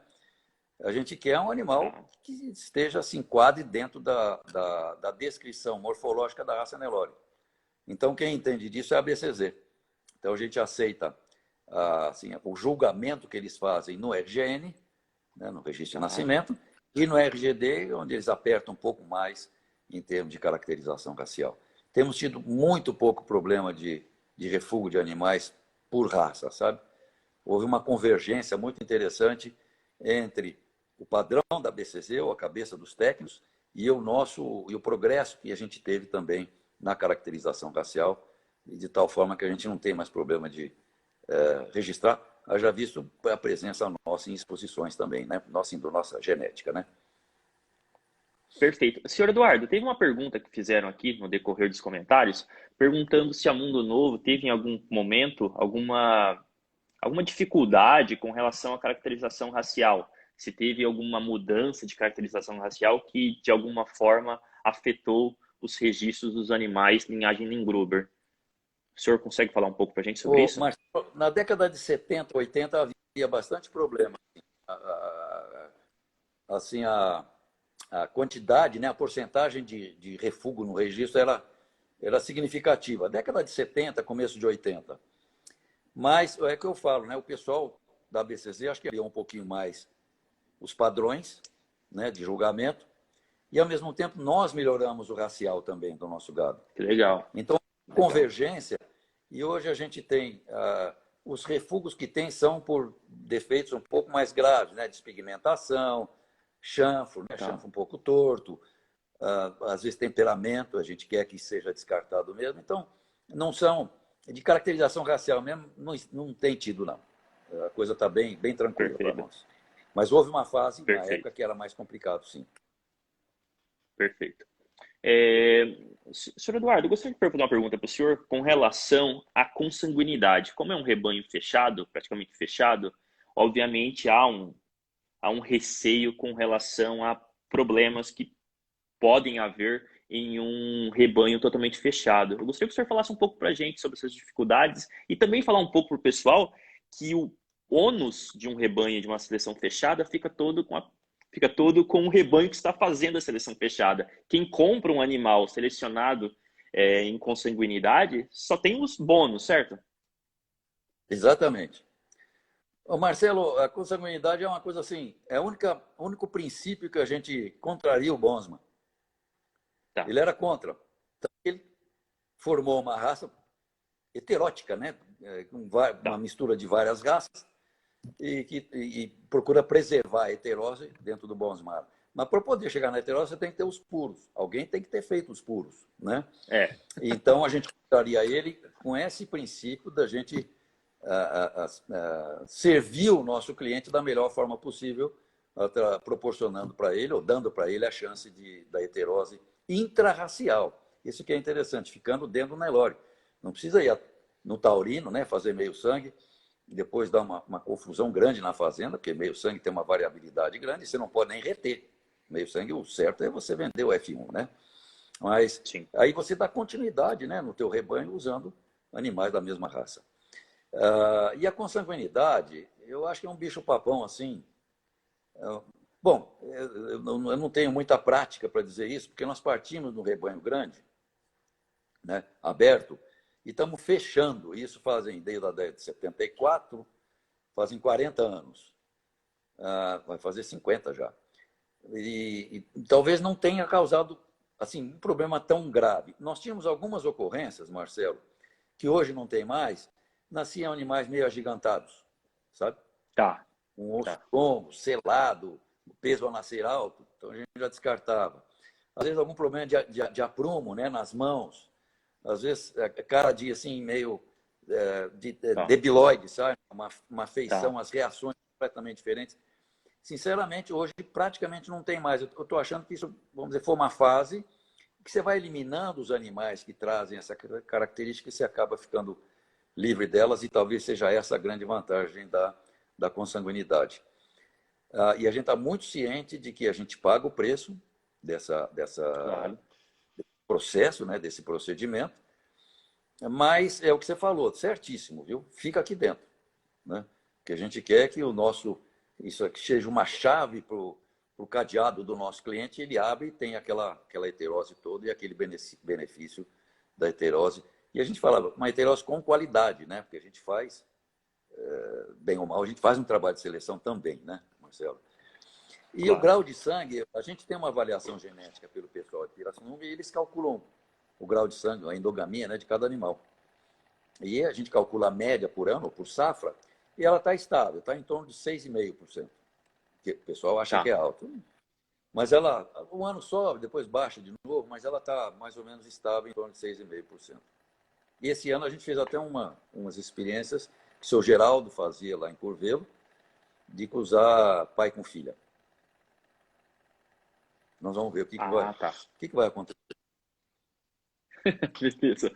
A gente quer um animal Tá, que esteja se enquadre dentro da descrição morfológica da raça Nelore. Então, quem entende disso é a BCZ. Então, a gente aceita assim, o julgamento que eles fazem no RGN, né, no Registro de tá, Nascimento, e no RGD, onde eles apertam um pouco mais em termos de caracterização racial. Temos tido muito pouco problema de refúgio de animais por raça, sabe? Houve uma convergência muito interessante entre o padrão da BCZ, ou a cabeça dos técnicos, e o progresso que a gente teve também na caracterização racial, de tal forma que a gente não tem mais problema de registrar, haja visto a presença nossa em exposições também, né? Nossa genética, né? perfeito. Senhor Eduardo, teve uma pergunta que fizeram aqui no decorrer dos comentários, perguntando se a Mundo Novo teve em algum momento alguma dificuldade com relação à caracterização racial, se teve alguma mudança de caracterização racial que de alguma forma afetou os registros dos animais linhagem Lindgruber. O senhor consegue falar um pouco para a gente sobre isso? Mas na década de 70, 80 havia bastante problema. Assim, a quantidade, né, a porcentagem de refúgio no registro era significativa. Década de 70, começo de 80. Mas é que eu falo, né, o pessoal da BCZ acho que havia um pouquinho mais os padrões, né, de julgamento, e ao mesmo tempo nós melhoramos o racial também do nosso gado. Que legal, Então, legal. convergência, e hoje a gente tem os refugos que tem são por defeitos um pouco mais graves, né? Despigmentação, chanfro, né? Tá, Chanfro um pouco torto, às vezes temperamento, a gente quer que seja descartado mesmo. Então, não são de caracterização racial mesmo, não tem tido, não. A coisa está bem tranquila para perfeito, nós. Mas houve uma fase, uma época, perfeito, que era mais complicado, sim. perfeito. Senhor Eduardo, eu gostaria de fazer uma pergunta para o senhor com relação à consanguinidade. Como é um rebanho fechado, praticamente fechado, obviamente há um receio com relação a problemas que podem haver em um rebanho totalmente fechado. Eu gostaria que o senhor falasse um pouco para a gente sobre essas dificuldades e também falar um pouco para o pessoal que o ônus de um rebanho de uma seleção fechada fica todo com o rebanho que está fazendo a seleção fechada. Quem compra um animal selecionado em consanguinidade só tem os bônus, certo? Exatamente. Ô Marcelo, a consanguinidade é uma coisa assim, é o único princípio que a gente contraria o Bosman. Tá, Ele era contra. Então, ele formou uma raça heterótica, né? Com uma tá, mistura de várias raças e procura preservar a heterose dentro do Bonsmar. Mas para poder chegar na heterose, você tem que ter os puros. Alguém tem que ter feito os puros, né? é, Então, a gente contraria ele com esse princípio da gente servir o nosso cliente da melhor forma possível, proporcionando para ele ou dando para ele a chance da heterose intrarracial. Isso que é interessante, ficando dentro do Nelore. Não precisa ir no taurino, né, fazer meio sangue, e depois dar uma confusão grande na fazenda, porque meio sangue tem uma variabilidade grande, e você não pode nem reter. Meio sangue, o certo é você vender o F1, né? Mas Sim. aí você dá continuidade, né, no teu rebanho usando animais da mesma raça. E a consanguinidade, eu acho que é um bicho-papão assim. Bom, eu não tenho muita prática para dizer isso, porque nós partimos de um rebanho grande, né, aberto, e estamos fechando. Isso fazem desde a década de 74, fazem 40 anos. Vai fazer 50 já. E talvez não tenha causado assim um problema tão grave. Nós tínhamos algumas ocorrências, Marcelo, que hoje não tem mais, nasciam animais meio agigantados, sabe? Tá, Um osso tá. longo, selado, o peso ao nascer alto, então a gente já descartava. Às vezes algum problema de aprumo, né, nas mãos, às vezes cara de assim meio Tá, debilóide, sabe? Uma tá. feição, as reações completamente diferentes. Sinceramente, hoje praticamente não tem mais. Eu estou achando que isso, vamos dizer, foi uma fase que você vai eliminando os animais que trazem essa característica e você acaba ficando livre delas, e talvez seja essa a grande vantagem da consanguinidade. E a gente está muito ciente de que a gente paga o preço dessa Claro. processo, né, desse procedimento, mas é o que você falou, certíssimo, viu? Fica aqui dentro, né? Que a gente quer que o nosso, isso aqui seja uma chave para o cadeado do nosso cliente, ele abre e tem aquela heterose toda e aquele benefício da heterose. E a gente fala uma heterose com qualidade, né? Porque a gente faz, bem ou mal, a gente faz um trabalho de seleção também, né, Marcelo? E o Claro. grau de sangue, a gente tem uma avaliação genética pelo pessoal de Pirassununga e eles calculam o grau de sangue, a endogamia, né, de cada animal. E a gente calcula a média por ano, por safra, e ela está estável, está em torno de 6,5%. Que o pessoal acha que Tá. é alto. Mas ela, um ano sobe, depois baixa de novo, mas ela está mais ou menos estável em torno de 6,5%. E esse ano a gente fez até umas experiências que o seu Geraldo fazia lá em Curvelo, de cruzar pai com filha. Nós vamos ver Ah, tá. o que vai acontecer. Beleza.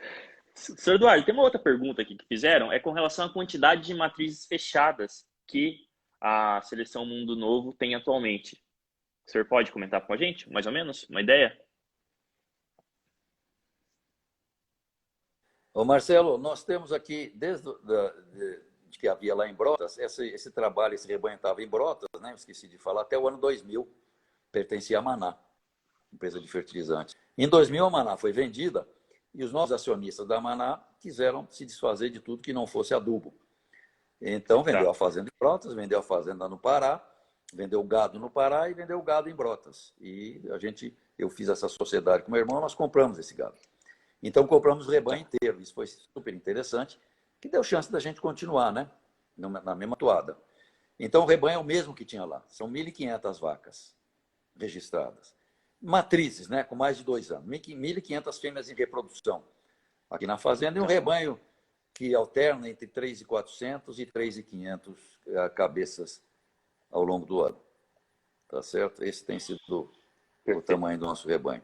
Senhor Eduardo, tem uma outra pergunta aqui que fizeram, é com relação à quantidade de matrizes fechadas que a Seleção Mundo Novo tem atualmente. O senhor pode comentar com a gente, mais ou menos, uma ideia? Ô Marcelo, nós temos aqui, desde de que havia lá em Brotas, esse trabalho, esse rebanho estava em Brotas, né? Esqueci de falar, até o ano 2000, pertencia a Maná, empresa de fertilizantes. Em 2000, a Maná foi vendida e os novos acionistas da Maná quiseram se desfazer de tudo que não fosse adubo. Então, vendeu Tá. a fazenda em Brotas, vendeu a fazenda no Pará, vendeu o gado no Pará e vendeu o gado em Brotas. E eu fiz essa sociedade com meu irmão, nós compramos esse gado. Então, compramos o rebanho Tá. inteiro. Isso foi super interessante, que deu chance da gente continuar, né? Na mesma toada. Então, o rebanho é o mesmo que tinha lá. São 1.500 vacas registradas. Matrizes, né? Com mais de 2 anos. 1.500 fêmeas em reprodução aqui na fazenda, e um Tá. rebanho que alterna entre 3.400 e 3.500 cabeças ao longo do ano. Tá certo? Esse tem sido o Perfeito. tamanho do nosso rebanho.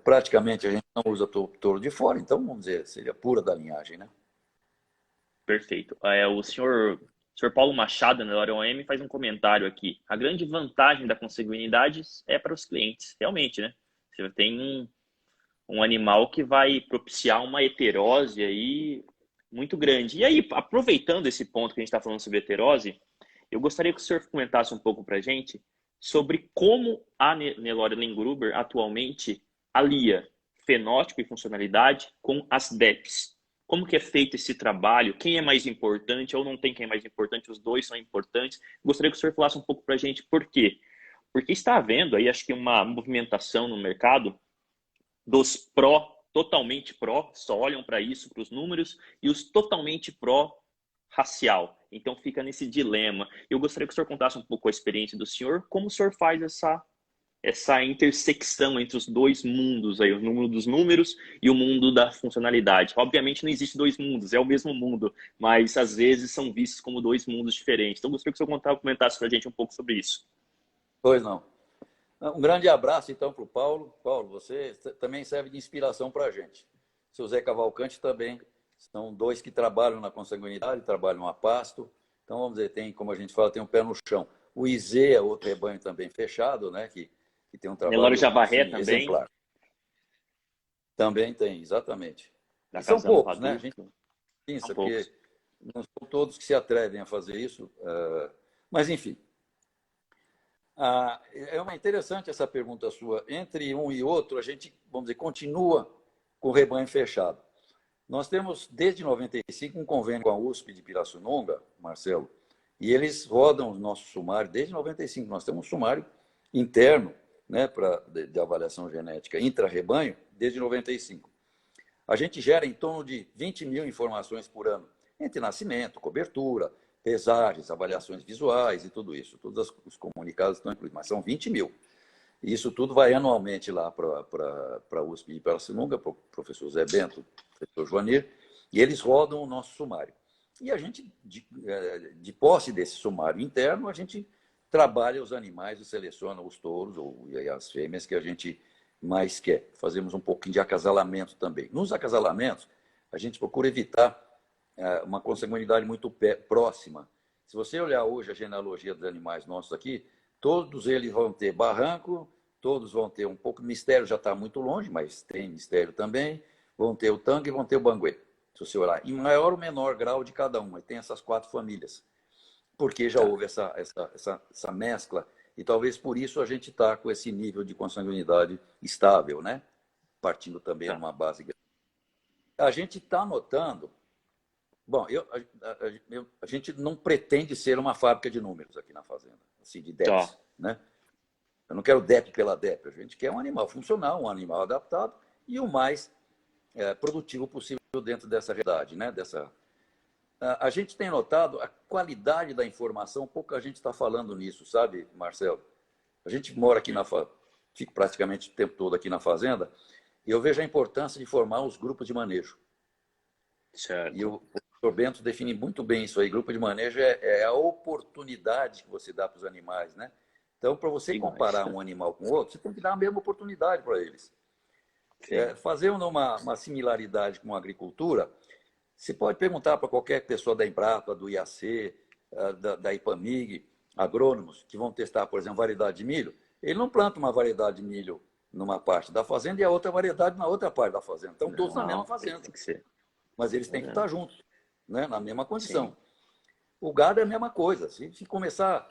Praticamente a gente não usa touro de fora, então vamos dizer, seria pura da linhagem, né? Perfeito. O senhor Paulo Machado, na Hora OM, faz um comentário aqui. A grande vantagem da consanguinidade é para os clientes, realmente, né? Você tem um animal que vai propiciar uma heterose aí muito grande. E aí, aproveitando esse ponto que a gente está falando sobre heterose, eu gostaria que o senhor comentasse um pouco para a gente sobre como a Nelore Lengruber atualmente alia fenótipo e funcionalidade com as DEPs. Como que é feito esse trabalho? Quem é mais importante ou não tem quem é mais importante? Os dois são importantes. Gostaria que o senhor falasse um pouco para a gente por quê. Porque está havendo aí, acho que uma movimentação no mercado dos pró, totalmente pró, só olham para isso, para os números, e os totalmente pró racial. Então fica nesse dilema. Eu gostaria que o senhor contasse um pouco a experiência do senhor, como o senhor faz essa intersecção entre os dois mundos aí, o mundo dos números e o mundo da funcionalidade. Obviamente não existe dois mundos, é o mesmo mundo, mas às vezes são vistos como dois mundos diferentes. Então gostaria que o senhor comentasse para a gente um pouco sobre isso. Pois não. Um grande abraço, então, para o Paulo. Paulo, você também serve de inspiração para a gente. Seu Zé Cavalcante também. São dois que trabalham na consanguinidade, trabalham a pasto. Então, vamos dizer, tem, como a gente fala, tem um pé no chão. O Izê é outro rebanho também fechado, né? Que que tem um Nelore trabalho Jabarré assim, também, exemplar. Também tem, exatamente. da E são Casa Novo poucos, né? A gente Adulto. São pensa, poucos. porque não são todos que se atrevem a fazer isso. Mas, enfim, é uma interessante essa pergunta sua. Entre um e outro, a gente, vamos dizer, continua com o rebanho fechado. Nós temos, desde 95, um convênio com a USP de Pirassununga, Marcelo, e eles rodam o nosso sumário desde 95. Nós temos um sumário interno, né, de avaliação genética intra-rebanho desde 95. A gente gera em torno de 20 mil informações por ano, entre nascimento, cobertura, pesagens, avaliações visuais e tudo isso. Todos os comunicados estão incluídos, mas são 20 mil. E isso tudo vai anualmente lá para a USP de Pirassununga, para o professor Zé Bento, professor Joanir, e eles rodam o nosso sumário. E a gente, de posse desse sumário interno, a gente trabalha os animais e seleciona os touros e as fêmeas que a gente mais quer. Fazemos um pouquinho de acasalamento também. Nos acasalamentos, a gente procura evitar uma consanguinidade muito próxima. Se você olhar hoje a genealogia dos animais nossos aqui, todos eles vão ter barranco, todos vão ter um pouco. O mistério já está muito longe, mas tem mistério também. Vão ter o tangue e vão ter o banguê. Se você olhar, em maior ou menor grau de cada um, tem essas 4 famílias. Porque já houve essa mescla, e talvez por isso a gente está com esse nível de consanguinidade estável, né? Partindo também de uma base grande. A gente está notando. Bom, a gente não pretende ser uma fábrica de números aqui na fazenda, assim, de DEPs, né? Eu não quero DEP pela DEP, a gente quer um animal funcional, um animal adaptado e o mais produtivo possível dentro dessa realidade, né? A gente tem notado a qualidade da informação, pouca gente está falando nisso, sabe, Marcelo? A gente mora aqui fico praticamente o tempo todo aqui na fazenda, e eu vejo a importância de formar os grupos de manejo. Certo. E o professor Bento define muito bem isso aí. Grupo de manejo é a oportunidade que você dá para os animais, né? Então, para você comparar um animal com outro, você tem que dar a mesma oportunidade para eles. Fazendo uma similaridade com a agricultura, você pode perguntar para qualquer pessoa da Embrapa, do IAC, da IPAMIG, agrônomos, que vão testar, por exemplo, variedade de milho. Ele não planta uma variedade de milho numa parte da fazenda e a outra variedade na outra parte da fazenda. Estão todos na mesma fazenda. Tem que ser. Mas eles têm que estar juntos, né? Na mesma condição. Sim. O gado é a mesma coisa. Se começar...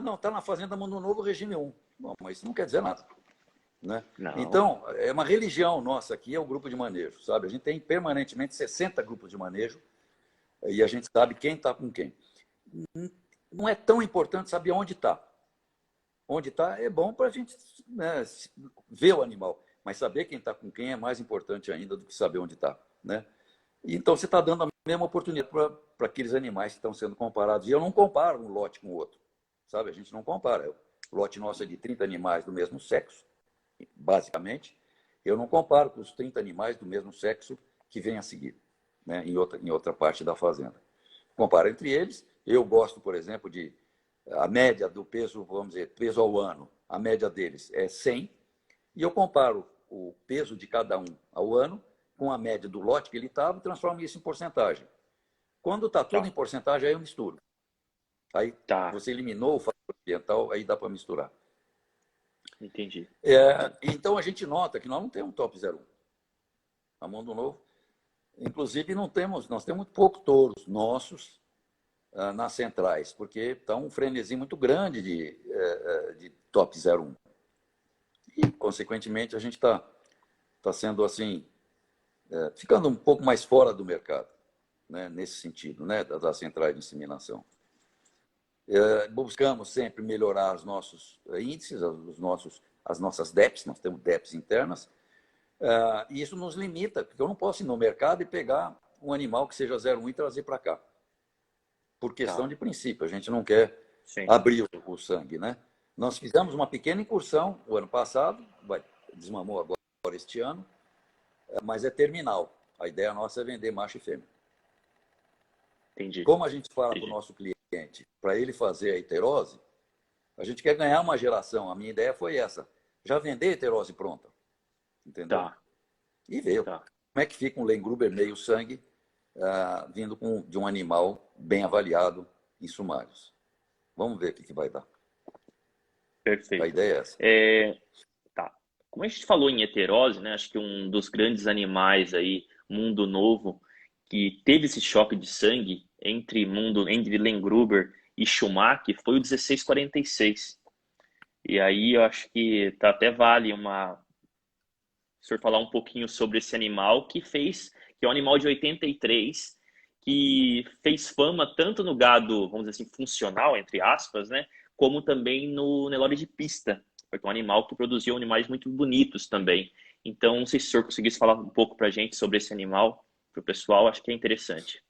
não, está na Fazenda Mundo Novo, regime 1. Bom, mas isso não quer dizer nada. Né? Então, é uma religião nossa aqui, é o grupo de manejo, sabe? A gente tem permanentemente 60 grupos de manejo e a gente sabe quem está com quem. Não é tão importante saber onde está. Onde está é bom para a gente, né, ver o animal, mas saber quem está com quem é mais importante ainda do que saber onde está, né? Então, você está dando a mesma oportunidade para aqueles animais que estão sendo comparados. E eu não comparo um lote com o outro, sabe? A gente não compara. O lote nosso é de 30 animais do mesmo sexo, basicamente. Eu não comparo com os 30 animais do mesmo sexo que vêm a seguir, né? em outra parte da fazenda. Comparo entre eles. Eu gosto, por exemplo, de... A média do peso, vamos dizer, peso ao ano, a média deles é 100. E eu comparo o peso de cada um ao ano com a média do lote que ele estava e transformo isso em porcentagem. Quando está tudo em porcentagem, aí eu misturo. Aí você eliminou o fator ambiental, aí dá para misturar. Entendi. Então a gente nota que nós não temos um top 01. A Mundo Novo. Inclusive, nós temos muito pouco touros nossos nas centrais, porque está um frenesi muito grande de top 01. E, consequentemente, a gente está sendo assim, ficando um pouco mais fora do mercado, né, nesse sentido, né, das centrais de inseminação. Buscamos sempre melhorar os nossos índices, as nossas DEPs, nós temos DEPs internas, e isso nos limita, porque eu não posso ir no mercado e pegar um animal que seja 01 e trazer para cá. Por questão de princípio, a gente não quer abrir o sangue, né? Nós fizemos uma pequena incursão o ano passado, desmamou agora este ano, mas é terminal. A ideia nossa é vender macho e fêmea. Entendi. Como a gente fala para o nosso cliente, para ele fazer a heterose, a gente quer ganhar uma geração. A minha ideia foi essa. Já vender a heterose pronta. Entendeu? E veio. Como é que fica um Lengruber meio sangue vindo de um animal bem avaliado em sumários? Vamos ver o que vai dar. A Perfeito. ideia é essa. É, tá. Como a gente falou em heterose, né? Acho que um dos grandes animais aí, mundo novo, que teve esse choque de sangue entre Lengruber e Schumacher foi o 1646. E aí eu acho que tá, até vale o senhor falar um pouquinho sobre esse animal que é um animal de 83, que fez fama tanto no gado, vamos dizer assim, funcional, entre aspas, né? Como também no Nelore de pista, porque é um animal que produziu animais muito bonitos também. Então, não sei se o senhor conseguisse falar um pouco para a gente sobre esse animal, para o pessoal, acho que é interessante.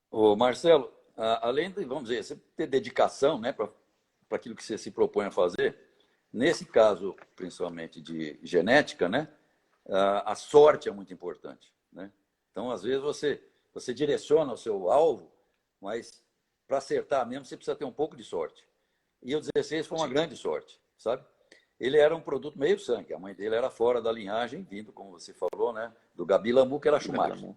Ô, Marcelo, além de, vamos dizer, você ter dedicação, né, para aquilo que você se propõe a fazer, nesse caso, principalmente de genética, né, a sorte é muito importante, né? Então, às vezes, você direciona o seu alvo, mas para acertar mesmo, você precisa ter um pouco de sorte. E o 16 foi uma Sim. grande sorte, sabe? Ele era um produto meio sangue. A mãe dele era fora da linhagem, vindo, como você falou, né, do Gabi Lamu, que era Do Gabriel Schumacher. Mon.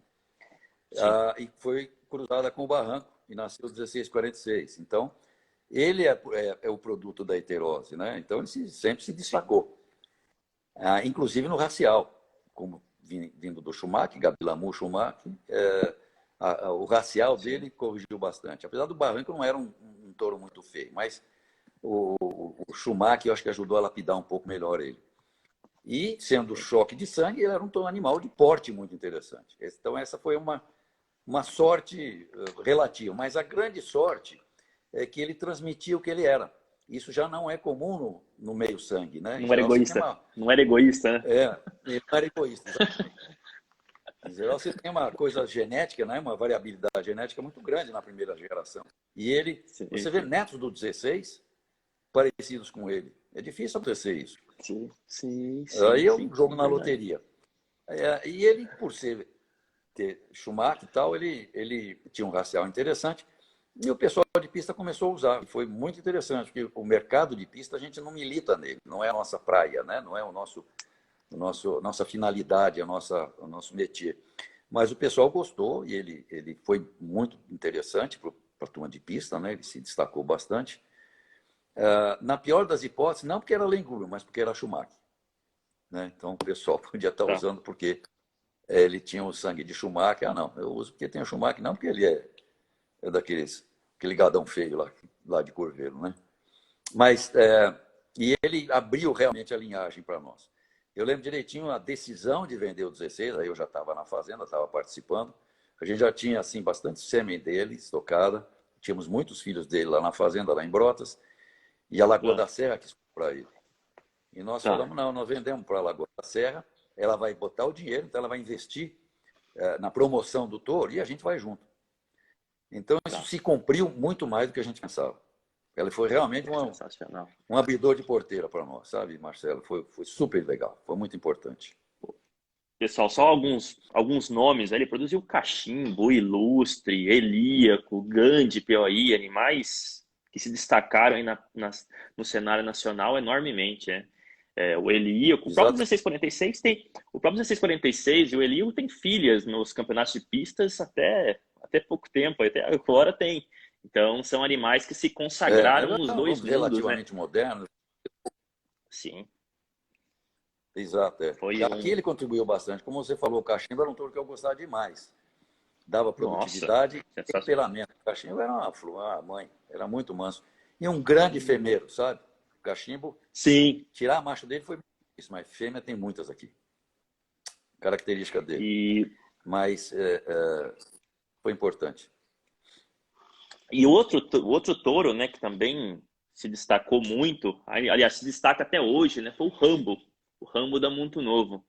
Sim. E foi cruzada com o Barranco e nasceu 1646. Então, ele é o produto da heterose, né? Então, ele sempre se Sim. destacou, inclusive no racial, como vindo do Schumacher, Gabilamu Schumacher, o racial Sim. dele corrigiu bastante. Apesar do Barranco não era um touro muito feio, mas o Schumacher eu acho que ajudou a lapidar um pouco melhor ele. E, sendo choque de sangue, ele era um animal de porte muito interessante. Então, essa foi uma sorte relativa, mas a grande sorte é que ele transmitia o que ele era. Isso já não é comum no meio sangue, né? Em Não era geral, você tem egoísta. uma. Não era egoísta, né? Ele não era egoísta, exatamente. Em geral, você tem uma coisa genética, né? Uma variabilidade genética muito grande na primeira geração. E ele, Sim, você vê netos do 16 parecidos com ele. É difícil acontecer isso. sim, sim, Aí sim, é um sim, jogo é na verdade. loteria. E ele, por ter Schumacher e tal, ele tinha um racial interessante. E o pessoal de pista começou a usar. Foi muito interessante, porque o mercado de pista a gente não milita nele, não é a nossa praia, né? Não é nossa finalidade, o nosso métier. Mas o pessoal gostou e ele foi muito interessante para a turma de pista, né? Ele se destacou bastante. Na pior das hipóteses, não porque era Lenguru, mas porque era Schumacher. Né? Então o pessoal podia estar Tá. usando porque ele tinha o sangue de Schumacher. Ah, não, eu uso porque tem o Schumacher, não porque ele é aquele gadão feio lá de Corveiro, né? Mas, e ele abriu realmente a linhagem para nós. Eu lembro direitinho a decisão de vender o 16, aí eu já estava na fazenda, estava participando. A gente já tinha, assim, bastante sêmen dele estocada. Tínhamos muitos filhos dele lá na fazenda, lá em Brotas. E a Lagoa Ah, da Serra quis comprar ele. E nós tá. falamos, não, nós vendemos para a Lagoa da Serra, ela vai botar o dinheiro, então ela vai investir na promoção do touro e a gente vai junto. Então, isso Tá. se cumpriu muito mais do que a gente pensava. Ela foi realmente Sensacional. um abridor de porteira para nós, sabe, Marcelo? Foi super legal, foi muito importante. Pessoal, só alguns nomes. Ele produziu Cachimbo, Ilustre, Elíaco, Gandhi, POI, animais que se destacaram aí no cenário nacional enormemente. O Elíaco, o próprio Exato. 1646 tem. O próprio 1646 e o Elíaco tem filhas nos campeonatos de pistas até pouco tempo, até agora tem. Então, são animais que se consagraram Era, nos dois vamos, mundos, né? relativamente moderno. Sim, Exato, é. foi Aqui um. ele contribuiu bastante. Como você falou, o cachimbo era um touro que eu gostava demais. Dava Nossa, produtividade e sensacional. temperamento. O cachimbo era uma mãe, era muito manso. E um grande femeiro, sabe? O cachimbo, Sim, tirar a macho dele foi isso, mas fêmea tem muitas aqui. Característica dele. e Mas foi importante. E o outro touro, né, que também se destacou muito, aliás, se destaca até hoje, né, foi o Rambo da Muito Novo.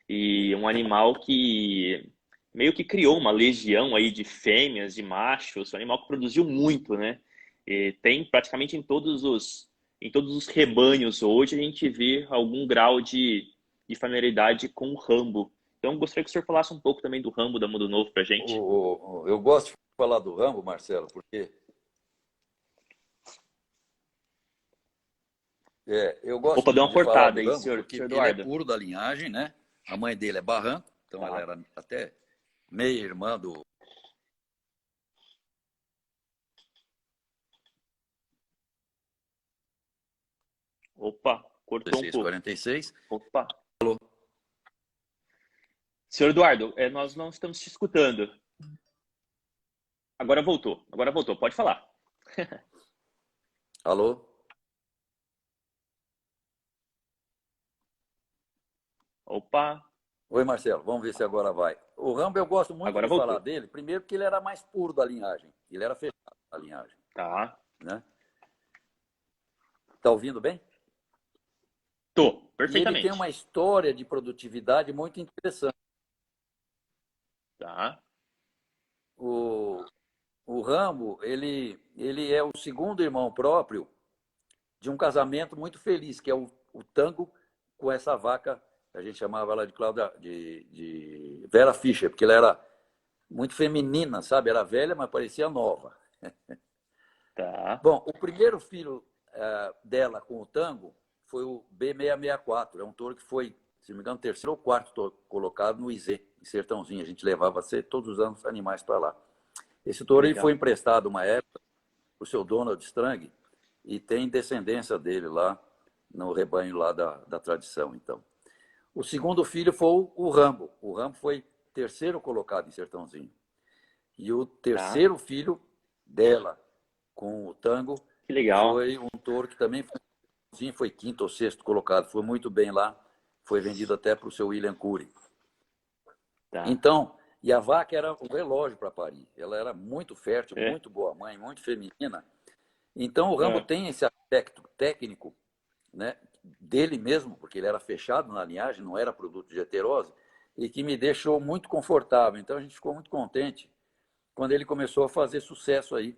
E um animal que meio que criou uma legião aí de fêmeas, de machos, um animal que produziu muito, né? E tem praticamente em todos os rebanhos hoje a gente vê algum grau de familiaridade com o Rambo. Então, gostaria que o senhor falasse um pouco também do Rambo da Mundo Novo pra gente. Eu gosto de falar do Rambo, Marcelo, porque eu gosto Opa, deu uma de falar cortada do aí, Rambo senhor porque ele é Eduardo. puro da linhagem, né? A mãe dele é Barranco, então ela Tá. era até meia irmã do. Opa, cortou um pouco. 46. Opa. Alô? Senhor Eduardo, nós não estamos te escutando. Agora voltou, pode falar. Alô? Opa, Oi, Marcelo, vamos ver se agora vai. O Rambo eu gosto muito agora de falar voltou. dele, primeiro porque ele era mais puro da linhagem, ele era fechado da linhagem, Tá, né? Tá ouvindo bem? tô, E ele tem perfeitamente. uma história de produtividade muito interessante. Tá, O, o Rambo, ele é o segundo irmão próprio de um casamento muito feliz, que é o Tango com essa vaca, a gente chamava ela de Cláudia, de Vera Fischer, porque ela era muito feminina, sabe? Era velha, mas parecia nova. tá, Bom, o primeiro filho dela com o Tango foi o B664. É um touro que foi, se não me engano, terceiro ou quarto colocado no IZ, em Sertãozinho. A gente levava todos os anos animais para lá. Esse que touro ele foi legal. emprestado uma época para o seu Donald Strang e tem descendência dele lá no rebanho lá da tradição, então. O segundo filho foi o Rambo. O Rambo foi terceiro colocado em Sertãozinho. E o Tá, terceiro filho dela, com o Tango, que legal. foi um touro que também foi quinto ou sexto colocado. Foi muito bem lá. Foi vendido até para o seu William Cury. Tá, Então, e a vaca era um relógio para parir. Ela era muito fértil, é, muito boa mãe, muito feminina. Então, o Rambo é, tem esse aspecto técnico, né, dele mesmo, porque ele era fechado na linhagem, não era produto de heterose, e que me deixou muito confortável. Então, a gente ficou muito contente quando ele começou a fazer sucesso aí,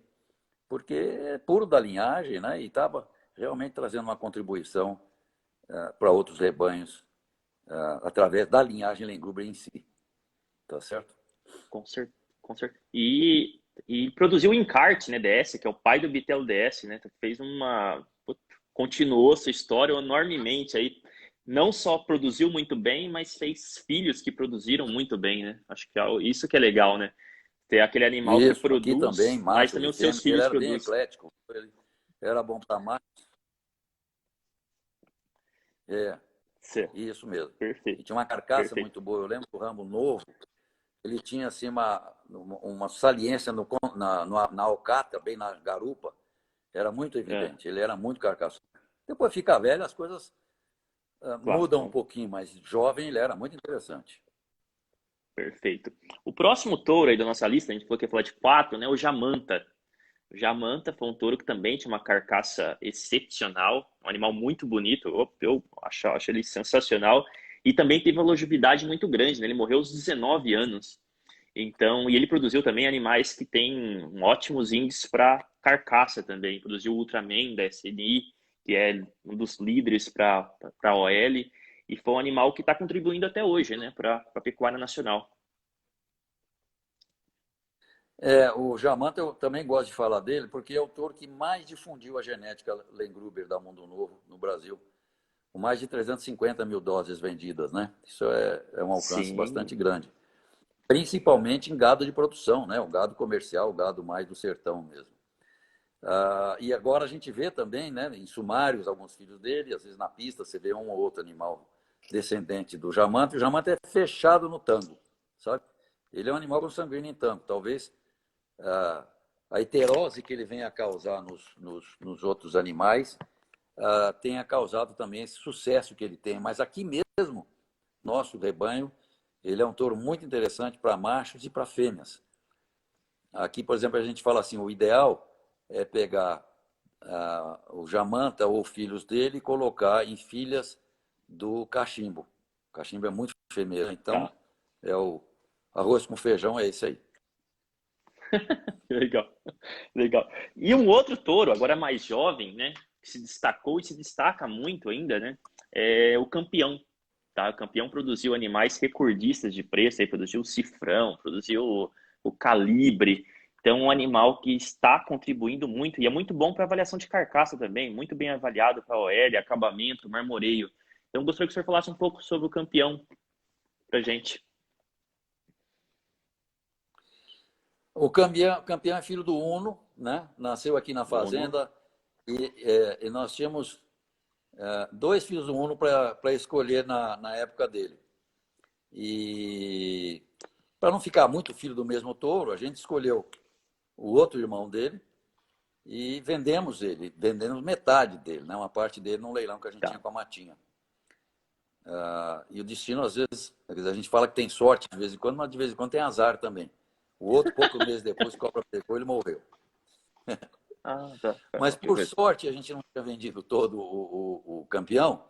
porque é puro da linhagem, né, e estava realmente trazendo uma contribuição para outros rebanhos através da linhagem Lengruber em si. Tá certo? com certeza, com certeza. E produziu o Encarte, né, DS, que é o pai do Bitelo DS, né? Fez uma, continuou essa história enormemente aí. Não só produziu muito bem, mas fez filhos que produziram muito bem, né? Acho que isso que é legal, né? Ter aquele animal que Isso, aqui também, produz, mas machos também e os seus fêmeas. Ele filhos era bem produzem. eclético, ele era bom para machos. É, Certo. isso mesmo. E Perfeito, tinha uma carcaça perfeito. muito boa. Eu lembro do Rambo novo, ele tinha assim uma saliência na alcatra, bem na garupa. Era muito É, evidente, ele era muito carcaçudo. Depois fica velho, as coisas claro, mudam um pouquinho, mas jovem ele era muito interessante. perfeito. O próximo touro aí da nossa lista, a gente falou que ia falar de quatro, né? O Jamanta. O Jamanta foi um touro que também tinha uma carcaça excepcional, um animal muito bonito. Eu acho ele sensacional. E também teve uma longevidade muito grande, né? Ele morreu aos 19 anos. Então, e ele produziu também animais que têm ótimos índices para carcaça também. Produziu o Ultraman da SNI, que é um dos líderes para a OL. E foi um animal que está contribuindo até hoje, né, para a pecuária nacional. O Jamanta eu também gosto de falar dele, porque é o touro que mais difundiu a genética Lengruber da Mundo Novo no Brasil, com mais de 350 mil doses vendidas, né? Isso é um alcance Sim, bastante grande. Principalmente em gado de produção, né? O gado comercial, o gado mais do sertão mesmo. E agora a gente vê também, né, em sumários, alguns filhos dele, às vezes na pista você vê um ou outro animal descendente do Jamanta. O Jamanta é fechado no tango, sabe? Ele é um animal consanguíneo em tango. Talvez a heterose que ele venha a causar nos outros animais tenha causado também esse sucesso que ele tem. Mas aqui mesmo, nosso rebanho, ele é um touro muito interessante para machos e para fêmeas. Aqui, por exemplo, a gente fala assim, o ideal é pegar o Jamanta ou filhos dele e colocar em filhas do cachimbo. O cachimbo é muito femeiro, então tá. é o arroz com feijão, é esse aí. Legal, legal. E um outro touro, agora mais jovem, né, que se destacou e se destaca muito ainda, né, é o Campeão. Tá? O Campeão produziu animais recordistas de preço, aí produziu o Cifrão, produziu o Calibre. Então, um animal que está contribuindo muito e é muito bom para avaliação de carcaça também, muito bem avaliado para OL, acabamento, marmoreio. Então, gostaria que o senhor falasse um pouco sobre o Campeão para gente. O campeão é filho do Uno, né? Nasceu aqui na Uno. fazenda e nós tínhamos dois fios do Uno para escolher na época dele. E para não ficar muito filho do mesmo touro, a gente escolheu o outro irmão dele e vendemos metade dele, né? Uma parte dele num leilão que a gente tinha com a Matinha. E o destino, às vezes, a gente fala que tem sorte de vez em quando, mas de vez em quando tem azar também. O outro, poucos meses depois, cobra pegou, ele morreu. Tá. Mas, por sorte, a gente não tinha vendido todo o campeão.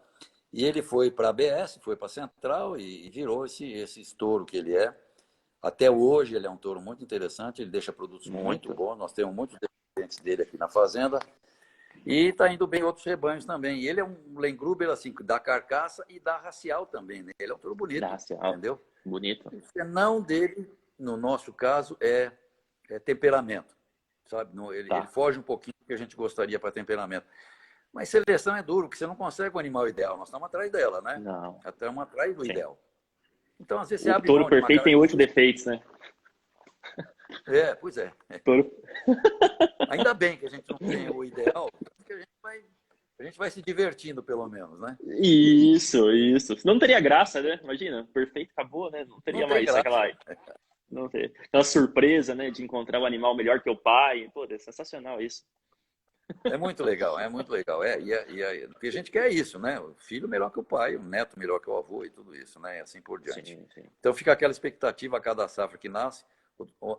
E ele foi para a ABS, foi para a Central e virou esse estouro que ele é. Até hoje, ele é um touro muito interessante, ele deixa produtos muito bons. Nós temos muitos descendentes dele aqui na fazenda. E está indo bem em outros rebanhos também. E ele é um Lengruber, assim, da carcaça e da racial também, né? Ele é um touro bonito, entendeu? Bonito. O senão dele, no nosso caso, é temperamento, sabe? Ele foge um pouquinho do que a gente gostaria para temperamento. Mas seleção é duro, porque você não consegue o animal ideal. Nós estamos atrás dela, né? Não. Estamos atrás do ideal. Então, às vezes, você O abre touro mão de uma perfeito tem 8 defeitos, né? Pois é. Touro... Ainda bem que a gente não tem o ideal, porque a gente vai se divertindo, pelo menos, né? Isso. Não teria graça, né? Imagina, perfeito, acabou, né? Não teria mais aquela surpresa, né? De encontrar o animal melhor que o pai. Pô, é sensacional isso. É muito legal, é muito legal. Porque a gente quer isso, né? O filho melhor que o pai, o neto melhor que o avô e tudo isso, né? E assim por diante. Sim. Então fica aquela expectativa a cada safra que nasce.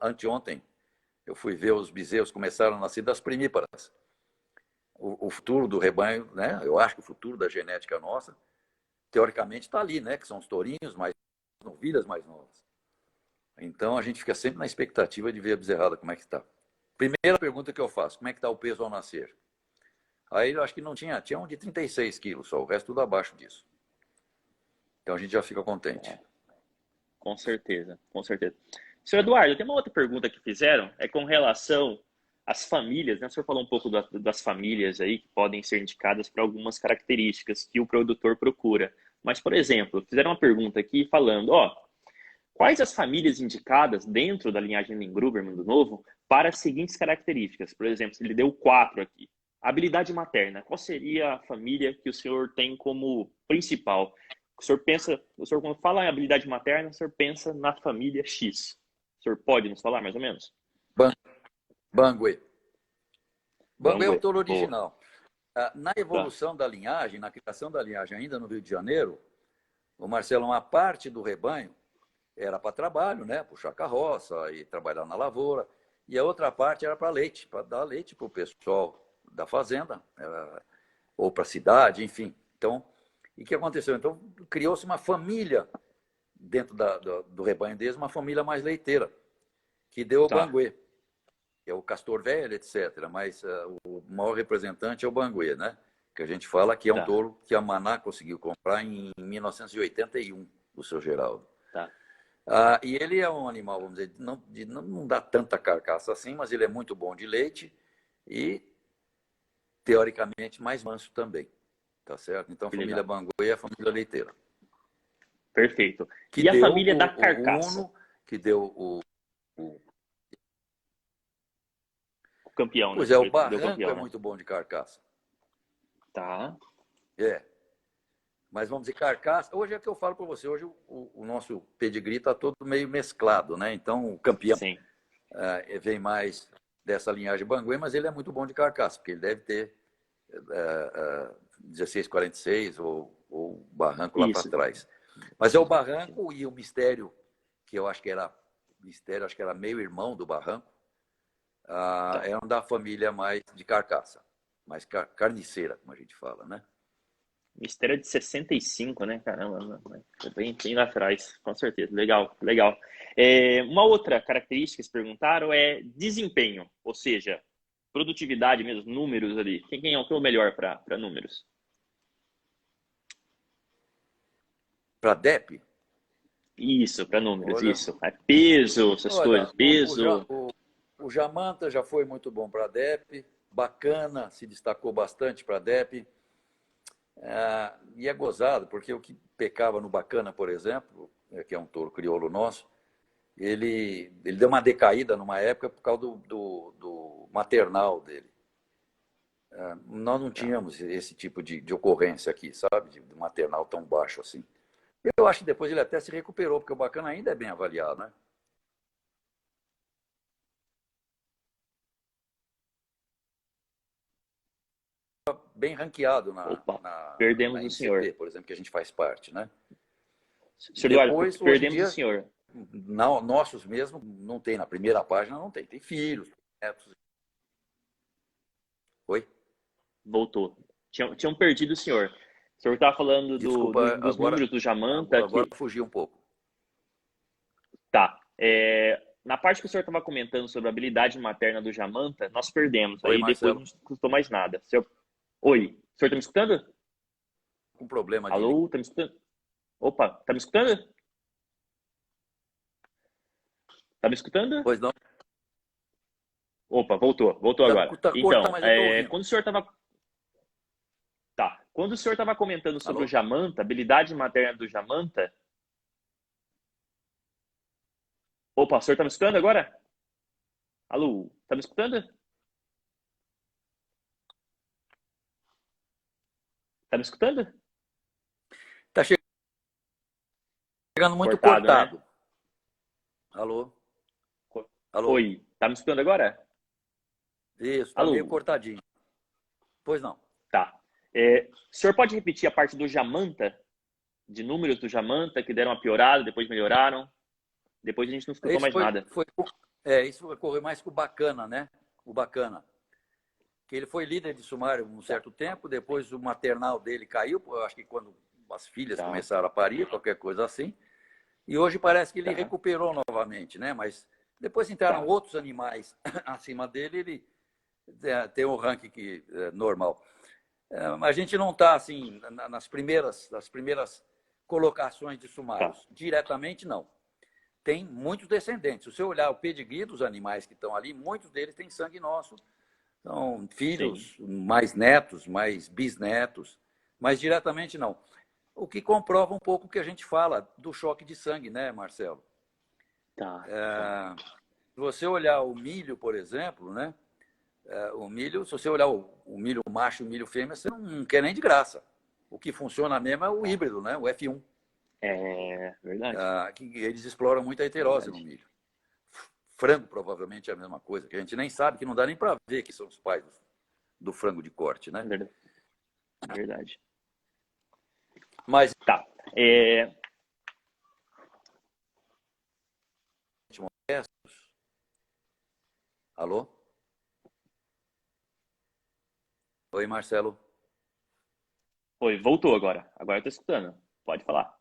Anteontem, eu fui ver os bezerros começaram a nascer das primíparas. O futuro do rebanho, né? Eu acho que o futuro da genética nossa, teoricamente, está ali, né? Que são os tourinhos mais novilhas mais novas. Então a gente fica sempre na expectativa de ver a bezerrada como é que está. Primeira pergunta que eu faço, como é que está o peso ao nascer? Aí eu acho que não tinha um de 36 quilos só, o resto tudo abaixo disso. Então a gente já fica contente. Com certeza. Senhor Eduardo, tem uma outra pergunta que fizeram, é com relação às famílias, né? O senhor falou um pouco das famílias aí que podem ser indicadas para algumas características que o produtor procura. Mas, por exemplo, fizeram uma pergunta aqui falando, quais as famílias indicadas dentro da linhagem Lengruber Mundo Novo para as seguintes características? Por exemplo, ele deu 4 aqui. Habilidade materna. Qual seria a família que o senhor tem como principal? O senhor quando fala em habilidade materna, o senhor pensa na família X. O senhor pode nos falar mais ou menos? Banguê. Banguê é o touro original. Na evolução da linhagem, na criação da linhagem ainda no Rio de Janeiro, o Marcelo, uma parte do rebanho era para trabalho, né? Puxar carroça e trabalhar na lavoura. E a outra parte era para leite, para dar leite para o pessoal da fazenda, ou para a cidade, enfim. Então, e o que aconteceu? Então, criou-se uma família dentro do rebanho deles, uma família mais leiteira, que deu o Banguê, que é o castor velho, etc. Mas o maior representante é o Banguê, né? Que a gente fala que é um touro que a Maná conseguiu comprar em 1981, do seu Geraldo. E ele é um animal, vamos dizer, não dá tanta carcaça assim, mas ele é muito bom de leite e, teoricamente, mais manso também. Tá certo? Então, a família Banguê é a família leiteira. Perfeito. E a família da carcaça? Que deu o campeão, pois né? O Barranco é muito bom de carcaça. Mas vamos dizer, carcaça... Hoje é que eu falo para você, hoje o nosso pedigree está todo meio mesclado, né? Então, o campeão vem mais dessa linhagem Banguê, mas ele é muito bom de carcaça, porque ele deve ter 1646 ou Barranco lá para trás. Mas é o Barranco e o Mistério, que eu acho que era meio irmão do Barranco, eram da família mais de carcaça, mais carniceira, como a gente fala, né? Mistério de 65, né? Caramba, bem lá atrás, com certeza. Legal. Uma outra característica que se perguntaram é desempenho, ou seja, produtividade mesmo, números ali. Quem é o melhor para números? Para DEP? Isso, para números, isso. Peso, essas coisas. Peso. O Jamanta já foi muito bom para DEP. Bacana, se destacou bastante para DEP. E é gozado, porque o que pecava no Bacana, por exemplo, que é um touro crioulo nosso, ele deu uma decaída numa época por causa do maternal dele. nós não Tá. tínhamos esse tipo de ocorrência aqui, sabe? De maternal tão baixo assim. Eu acho que depois ele até se recuperou, porque o bacana ainda é bem avaliado, né? Bem ranqueado Opa, na perdemos o NCP, senhor. por exemplo, que a gente faz parte, né? Senhor Eduardo, Depois, hoje em perdemos o dia, senhor. nossos mesmo não tem, na primeira página não tem. Tem filhos, netos. Oi? Voltou. Tinham perdido o senhor. O senhor estava falando Desculpa, dos números do Jamanta, agora que fugi um pouco. tá. Na parte que o senhor estava comentando sobre a habilidade materna do Jamanta, nós perdemos. Oi, Aí depois Marcelo. não escutou mais nada. Oi, o senhor está me escutando? Com problema de Alô, tá me escutando? Opa, tá me escutando? Tá me escutando? Pois não. Opa, voltou agora. Tá cortando, Então, mas eu estou ouvindo. quando o senhor estava quando o senhor estava comentando sobre o Alô? Jamanta, habilidade materna do Jamanta, opa, o senhor tá me escutando agora? Alô, tá me escutando? Tá me escutando? Tá chegando muito Cortado, né? cortado. Alô? Co- Alô? Oi, tá me escutando agora? Isso, tá meio Alô, cortadinho. Pois não. tá. O senhor pode repetir a parte do Jamanta, de números do Jamanta, que deram uma piorada, depois melhoraram? Depois a gente não escutou Isso mais nada. isso ocorreu mais com o Bacana, né? O Bacana. Que ele foi líder de sumário um Tá, certo tempo, depois o maternal dele caiu, eu acho que quando as filhas tá, começaram a parir, qualquer coisa assim. E hoje parece que ele tá, recuperou novamente, né? Mas depois entraram tá, outros animais acima dele, ele tem um ranking normal. A gente não está assim nas primeiras colocações de tá. sumários. Diretamente, não. Tem muitos descendentes. Se você olhar o pedigree dos animais que estão ali, muitos deles têm sangue nosso. São Sim, filhos, mais netos, mais bisnetos, mas diretamente não. O que comprova um pouco o que a gente fala do choque de sangue, né, Marcelo? tá, tá. Se você olhar o milho, por exemplo, né? O milho, se você olhar o milho macho e o milho fêmea, você não quer nem de graça. O que funciona mesmo é o Tá. híbrido, né? O F1. É verdade, Que eles exploram muito a heterose no verdade, milho. Frango provavelmente é a mesma coisa, que a gente nem sabe, que não dá nem para ver que são os pais do frango de corte, né? verdade, verdade. Mas, Tá. alô? Oi, Marcelo. Oi, voltou agora. Agora eu tô escutando. Pode falar.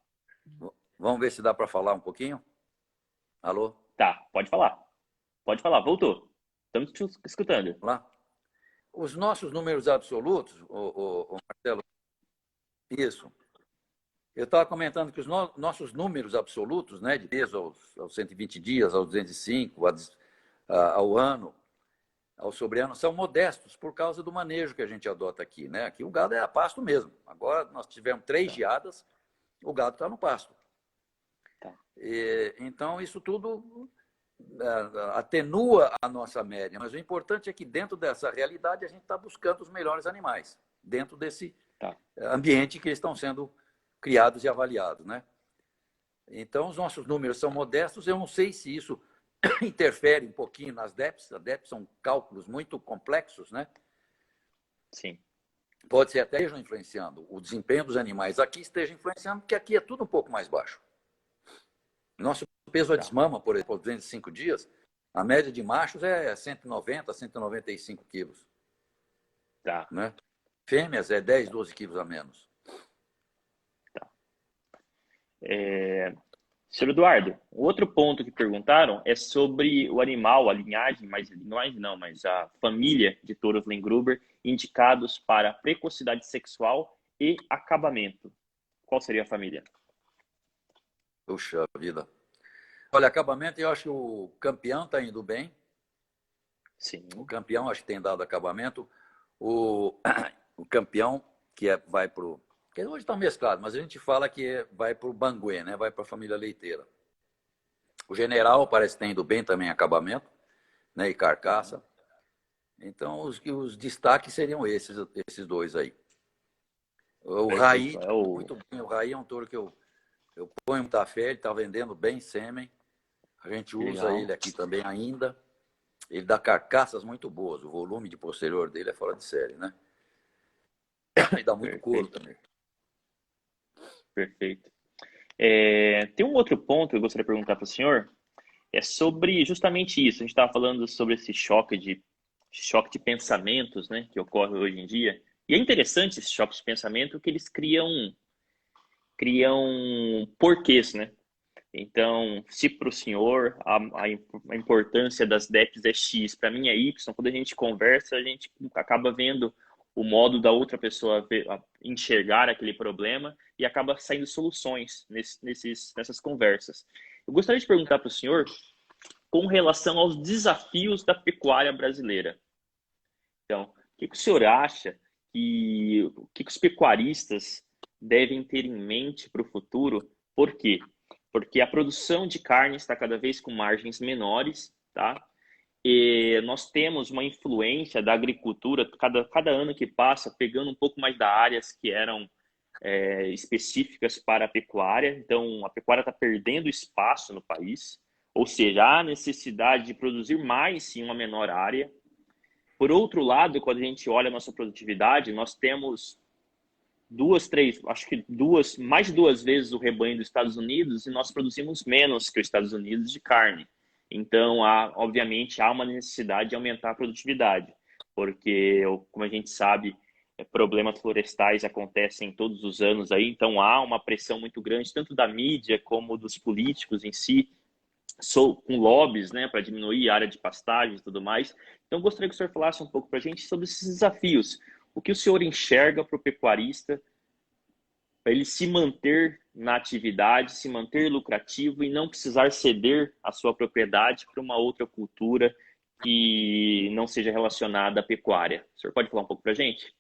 Vamos ver se dá para falar um pouquinho? Alô? Tá, pode falar. Pode falar, voltou. Estamos te escutando. Lá? Os nossos números absolutos, Marcelo, isso. Eu estava comentando que os nossos números absolutos, né, de peso aos 120 dias, aos 205, ao ano, ao sobre-ano, são modestos por causa do manejo que a gente adota aqui. Né? Aqui o gado é a pasto mesmo. Agora nós tivemos 3 Tá, geadas, o gado está no pasto. tá, Então, isso tudo atenua a nossa média, mas o importante é que dentro dessa realidade a gente está buscando os melhores animais, dentro desse tá, ambiente que eles estão sendo criados e avaliados. Né? Então, os nossos números são modestos, eu não sei se isso interfere um pouquinho nas DEPs, as DEPs são cálculos muito complexos, né? sim. Pode ser até que estejam influenciando o desempenho dos animais aqui, esteja influenciando, porque aqui é tudo um pouco mais baixo. Nosso peso a Tá, desmama, por exemplo, 205 dias, a média de machos é 190, 195 quilos. tá, Né? Fêmeas é 10, 12 quilos a menos. tá. Senhor Eduardo, o outro ponto que perguntaram é sobre o animal, a linhagem, mas a família de touros Lengruber indicados para precocidade sexual e acabamento. Qual seria a família? Puxa vida. Olha, acabamento, eu acho que o campeão está indo bem. O Sim, campeão acho que tem dado acabamento. O, o campeão, vai para o. Que hoje está mesclado, mas a gente fala que vai para o Banguê, né? Vai para a família leiteira. O general parece que tem ido bem também em acabamento, né? E tá, carcaça. Então, os destaques seriam esses dois aí. O Raí, Perfeito. É o... muito bem. O Raí é um touro que eu ponho muita fé, ele está vendendo bem sêmen. A gente usa Legal. ele aqui também ainda. Ele dá carcaças muito boas. O volume de posterior dele é fora de série, né? E dá muito couro Perfeito. também. Perfeito. Tem um outro ponto que eu gostaria de perguntar para o senhor. É sobre justamente isso. A gente estava falando sobre esse choque de pensamentos, né, que ocorre hoje em dia. E é interessante esse choque de pensamento que eles criam porquês, né? Então, se para o senhor a importância das DEPs é X, para mim é Y, quando a gente conversa, a gente acaba vendo o modo da outra pessoa enxergar aquele problema e acaba saindo soluções nessas conversas. Eu gostaria de perguntar para o senhor com relação aos desafios da pecuária brasileira. Então, o que o senhor acha o que os pecuaristas devem ter em mente para o futuro? Por quê? Porque a produção de carne está cada vez com margens menores, tá? E nós temos uma influência da agricultura, cada ano que passa, pegando um pouco mais das áreas que eram específicas para a pecuária. Então, a pecuária está perdendo espaço no país, ou seja, há necessidade de produzir mais em uma menor área. Por outro lado, quando a gente olha a nossa produtividade, nós temos mais de duas vezes o rebanho dos Estados Unidos e nós produzimos menos que os Estados Unidos de carne. Então, obviamente, há uma necessidade de aumentar a produtividade, porque, como a gente sabe, problemas florestais acontecem todos os anos aí, então há uma pressão muito grande, tanto da mídia como dos políticos em si, com lobbies, né, para diminuir a área de pastagem e tudo mais. Então, gostaria que o senhor falasse um pouco para a gente sobre esses desafios. O que o senhor enxerga para o pecuarista, para ele se manter na atividade, se manter lucrativo e não precisar ceder a sua propriedade para uma outra cultura que não seja relacionada à pecuária. O senhor pode falar um pouco para a gente?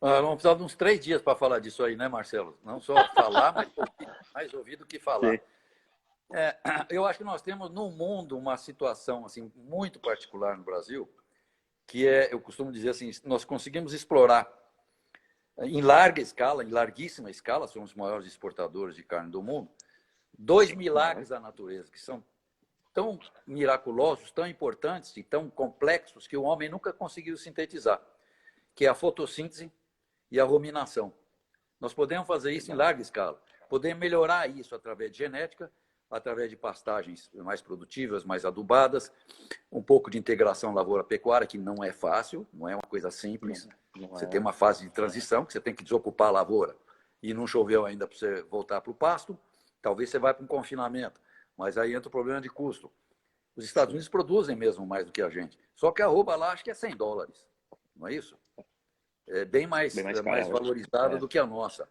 Vamos precisar de uns 3 dias para falar disso aí, né, Marcelo? Não só falar, mas mais ouvir do que falar. Sim. Eu acho que nós temos no mundo uma situação assim muito particular no Brasil, que eu costumo dizer assim, nós conseguimos explorar em larga escala, em larguíssima escala, somos os maiores exportadores de carne do mundo, 2 milagres da natureza, que são tão miraculosos, tão importantes e tão complexos que o homem nunca conseguiu sintetizar, que é a fotossíntese e a ruminação. Nós podemos fazer isso em larga escala. Podemos melhorar isso através de genética, através de pastagens mais produtivas, mais adubadas, um pouco de integração lavoura-pecuária, que não é fácil, não é uma coisa simples. Você tem uma fase de transição, que você tem que desocupar a lavoura, e não choveu ainda para você voltar para o pasto, talvez você vá para um confinamento, mas aí entra o problema de custo. Os Estados Unidos produzem mesmo mais do que a gente, só que a arroba lá acho que é $100, não é isso? É bem mais valorizada do que a nossa.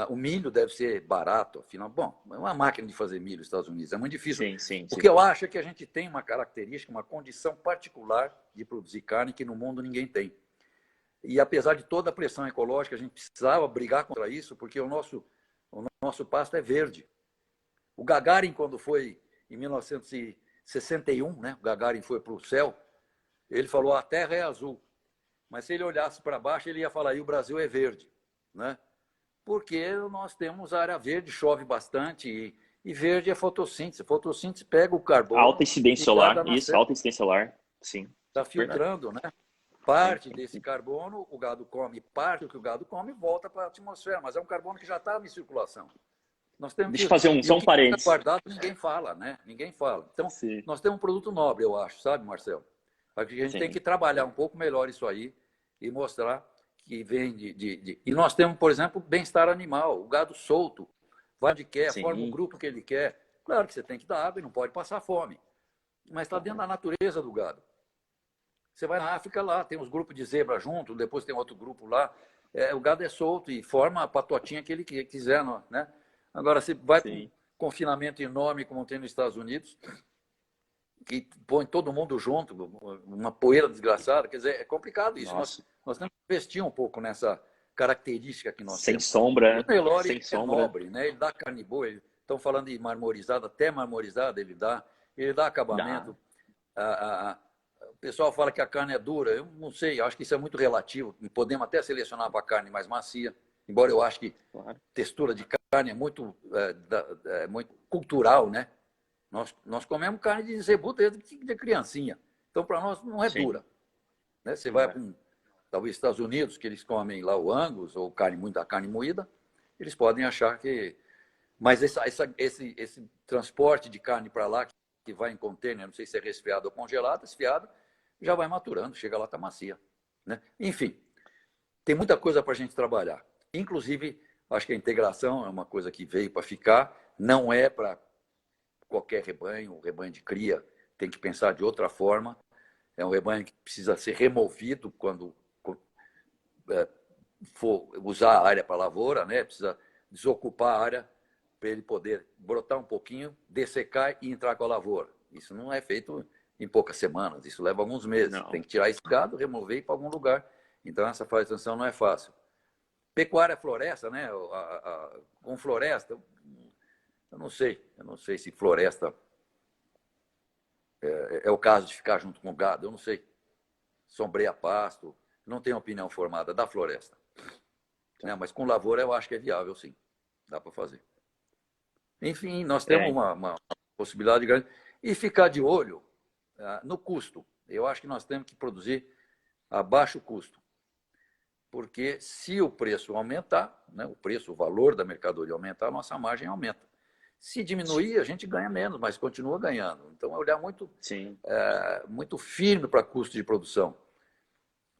O milho deve ser barato, afinal. Bom, é uma máquina de fazer milho nos Estados Unidos, é muito difícil. Sim. O que eu acho é que a gente tem uma característica, uma condição particular de produzir carne que no mundo ninguém tem. E apesar de toda a pressão ecológica, a gente precisava brigar contra isso, porque o nosso pasto é verde. O Gagarin, quando foi em 1961, né, o Gagarin foi para o céu, ele falou: a terra é azul. Mas se ele olhasse para baixo, ele ia falar: e o Brasil é verde, né? Porque nós temos área verde, chove bastante, e verde é fotossíntese. Fotossíntese pega o carbono. Alta incidência solar, isso, alta incidência solar, sim. Está filtrando, né? Parte desse carbono o gado come, parte do que o gado come volta para a atmosfera, mas é um carbono que já estava em circulação. Deixa eu fazer só um parênteses. Guardado, ninguém fala, né? Ninguém fala. Então, nós temos um produto nobre, eu acho, sabe, Marcelo? A gente tem que trabalhar um pouco melhor isso aí e mostrar que vem E nós temos, por exemplo, bem-estar animal, o gado solto, vai onde quer, forma o grupo que ele quer. Claro que você tem que dar água e não pode passar fome, mas está dentro da natureza do gado. Você vai na África lá, tem uns grupos de zebra junto, depois tem outro grupo lá. O gado é solto e forma a patotinha que ele quiser, né? Agora, você vai para um confinamento enorme, como tem nos Estados Unidos, que põe todo mundo junto, uma poeira desgraçada, quer dizer, é complicado isso. Nós temos que investir um pouco nessa característica que nós temos. Sem sombra, o Nelore é nobre, né? Ele dá carne boa, estão falando de marmorizada, até marmorizada ele dá acabamento. pessoal fala que a carne é dura. Eu não sei, eu acho que isso é muito relativo. Podemos até selecionar para carne mais macia, embora eu acho que Claro. textura de carne é muito cultural, né? Nós comemos carne de zebu de criancinha. Então, para nós, não é Sim. dura. Né? Você Não vai é. para, talvez, Estados Unidos, que eles comem lá o Angus, ou muita carne moída, eles podem achar que... Mas esse transporte de carne para lá, que vai em container, não sei se é resfriado ou congelado, esfiado, já vai maturando, chega lá, está macia. Né? Enfim, tem muita coisa para a gente trabalhar. Inclusive, acho que a integração é uma coisa que veio para ficar, não é para qualquer rebanho, o rebanho de cria tem que pensar de outra forma. É um rebanho que precisa ser removido quando for usar a área para lavoura, né? Precisa desocupar a área para ele poder brotar um pouquinho, dessecar e entrar com a lavoura. Isso não é feito em poucas semanas, isso leva alguns meses. Não. Tem que tirar esse gado, remover e ir para algum lugar. Então, essa fase de transição não é fácil. Pecuária floresta, né? Com floresta, eu não sei se floresta é o caso de ficar junto com o gado, eu não sei. Sombreia pasto, não tenho opinião formada da floresta. Né? Mas com lavoura eu acho que é viável, sim. Dá para fazer. Enfim, nós temos uma possibilidade grande. E ficar de olho no custo. Eu acho que nós temos que produzir a baixo custo. Porque se o preço aumentar, né, o valor da mercadoria aumentar, a nossa margem aumenta. Se diminuir, a gente ganha menos, mas continua ganhando. Então, é olhar Sim. muito firme para custo de produção.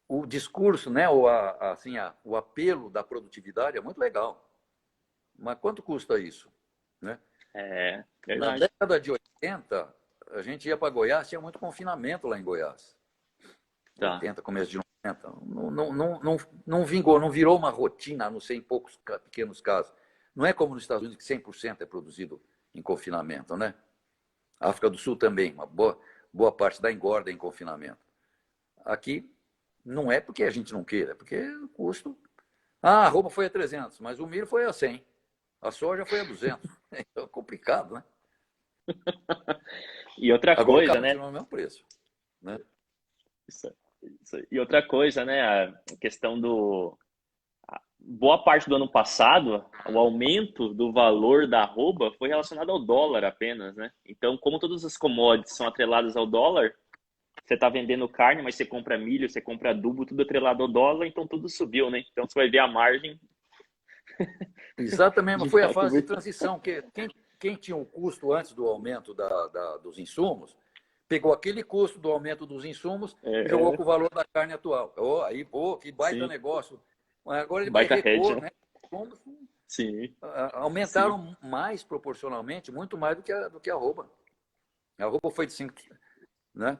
O discurso, né, o apelo da produtividade é muito legal. Mas quanto custa isso? Né? É Na verdade. década de 80, a gente ia para Goiás, tinha muito confinamento lá em Goiás. Tá. 80, começo de 90. Não vingou, não virou uma rotina, a não ser em poucos pequenos casos. Não é como nos Estados Unidos, que 100% é produzido em confinamento, né? A África do Sul também, uma boa parte da engorda é em confinamento. Aqui, não é porque a gente não queira, é porque o custo... a roupa foi a 300, mas o milho foi a 100. A soja foi a 200. É complicado, né? E outra Agora o coisa, carro né? continua no mesmo preço. Né? E outra coisa, né? A questão do. Boa parte do ano passado, o aumento do valor da arroba foi relacionado ao dólar apenas, né? Então, como todas as commodities são atreladas ao dólar, você está vendendo carne, mas você compra milho, você compra adubo, tudo atrelado ao dólar, então tudo subiu, né? Então você vai ver a margem Exatamente, mas de foi a fato. fase de transição. Quem tinha o custo antes do aumento dos insumos, pegou aquele custo do aumento dos insumos e jogou com o valor da carne atual. Aí, pô, que baita Sim, negócio. Mas agora ele vai baita repor, hedge, né? né? Sim, sim. Aumentaram mais proporcionalmente, muito mais do que a arroba. A arroba foi de 5, né?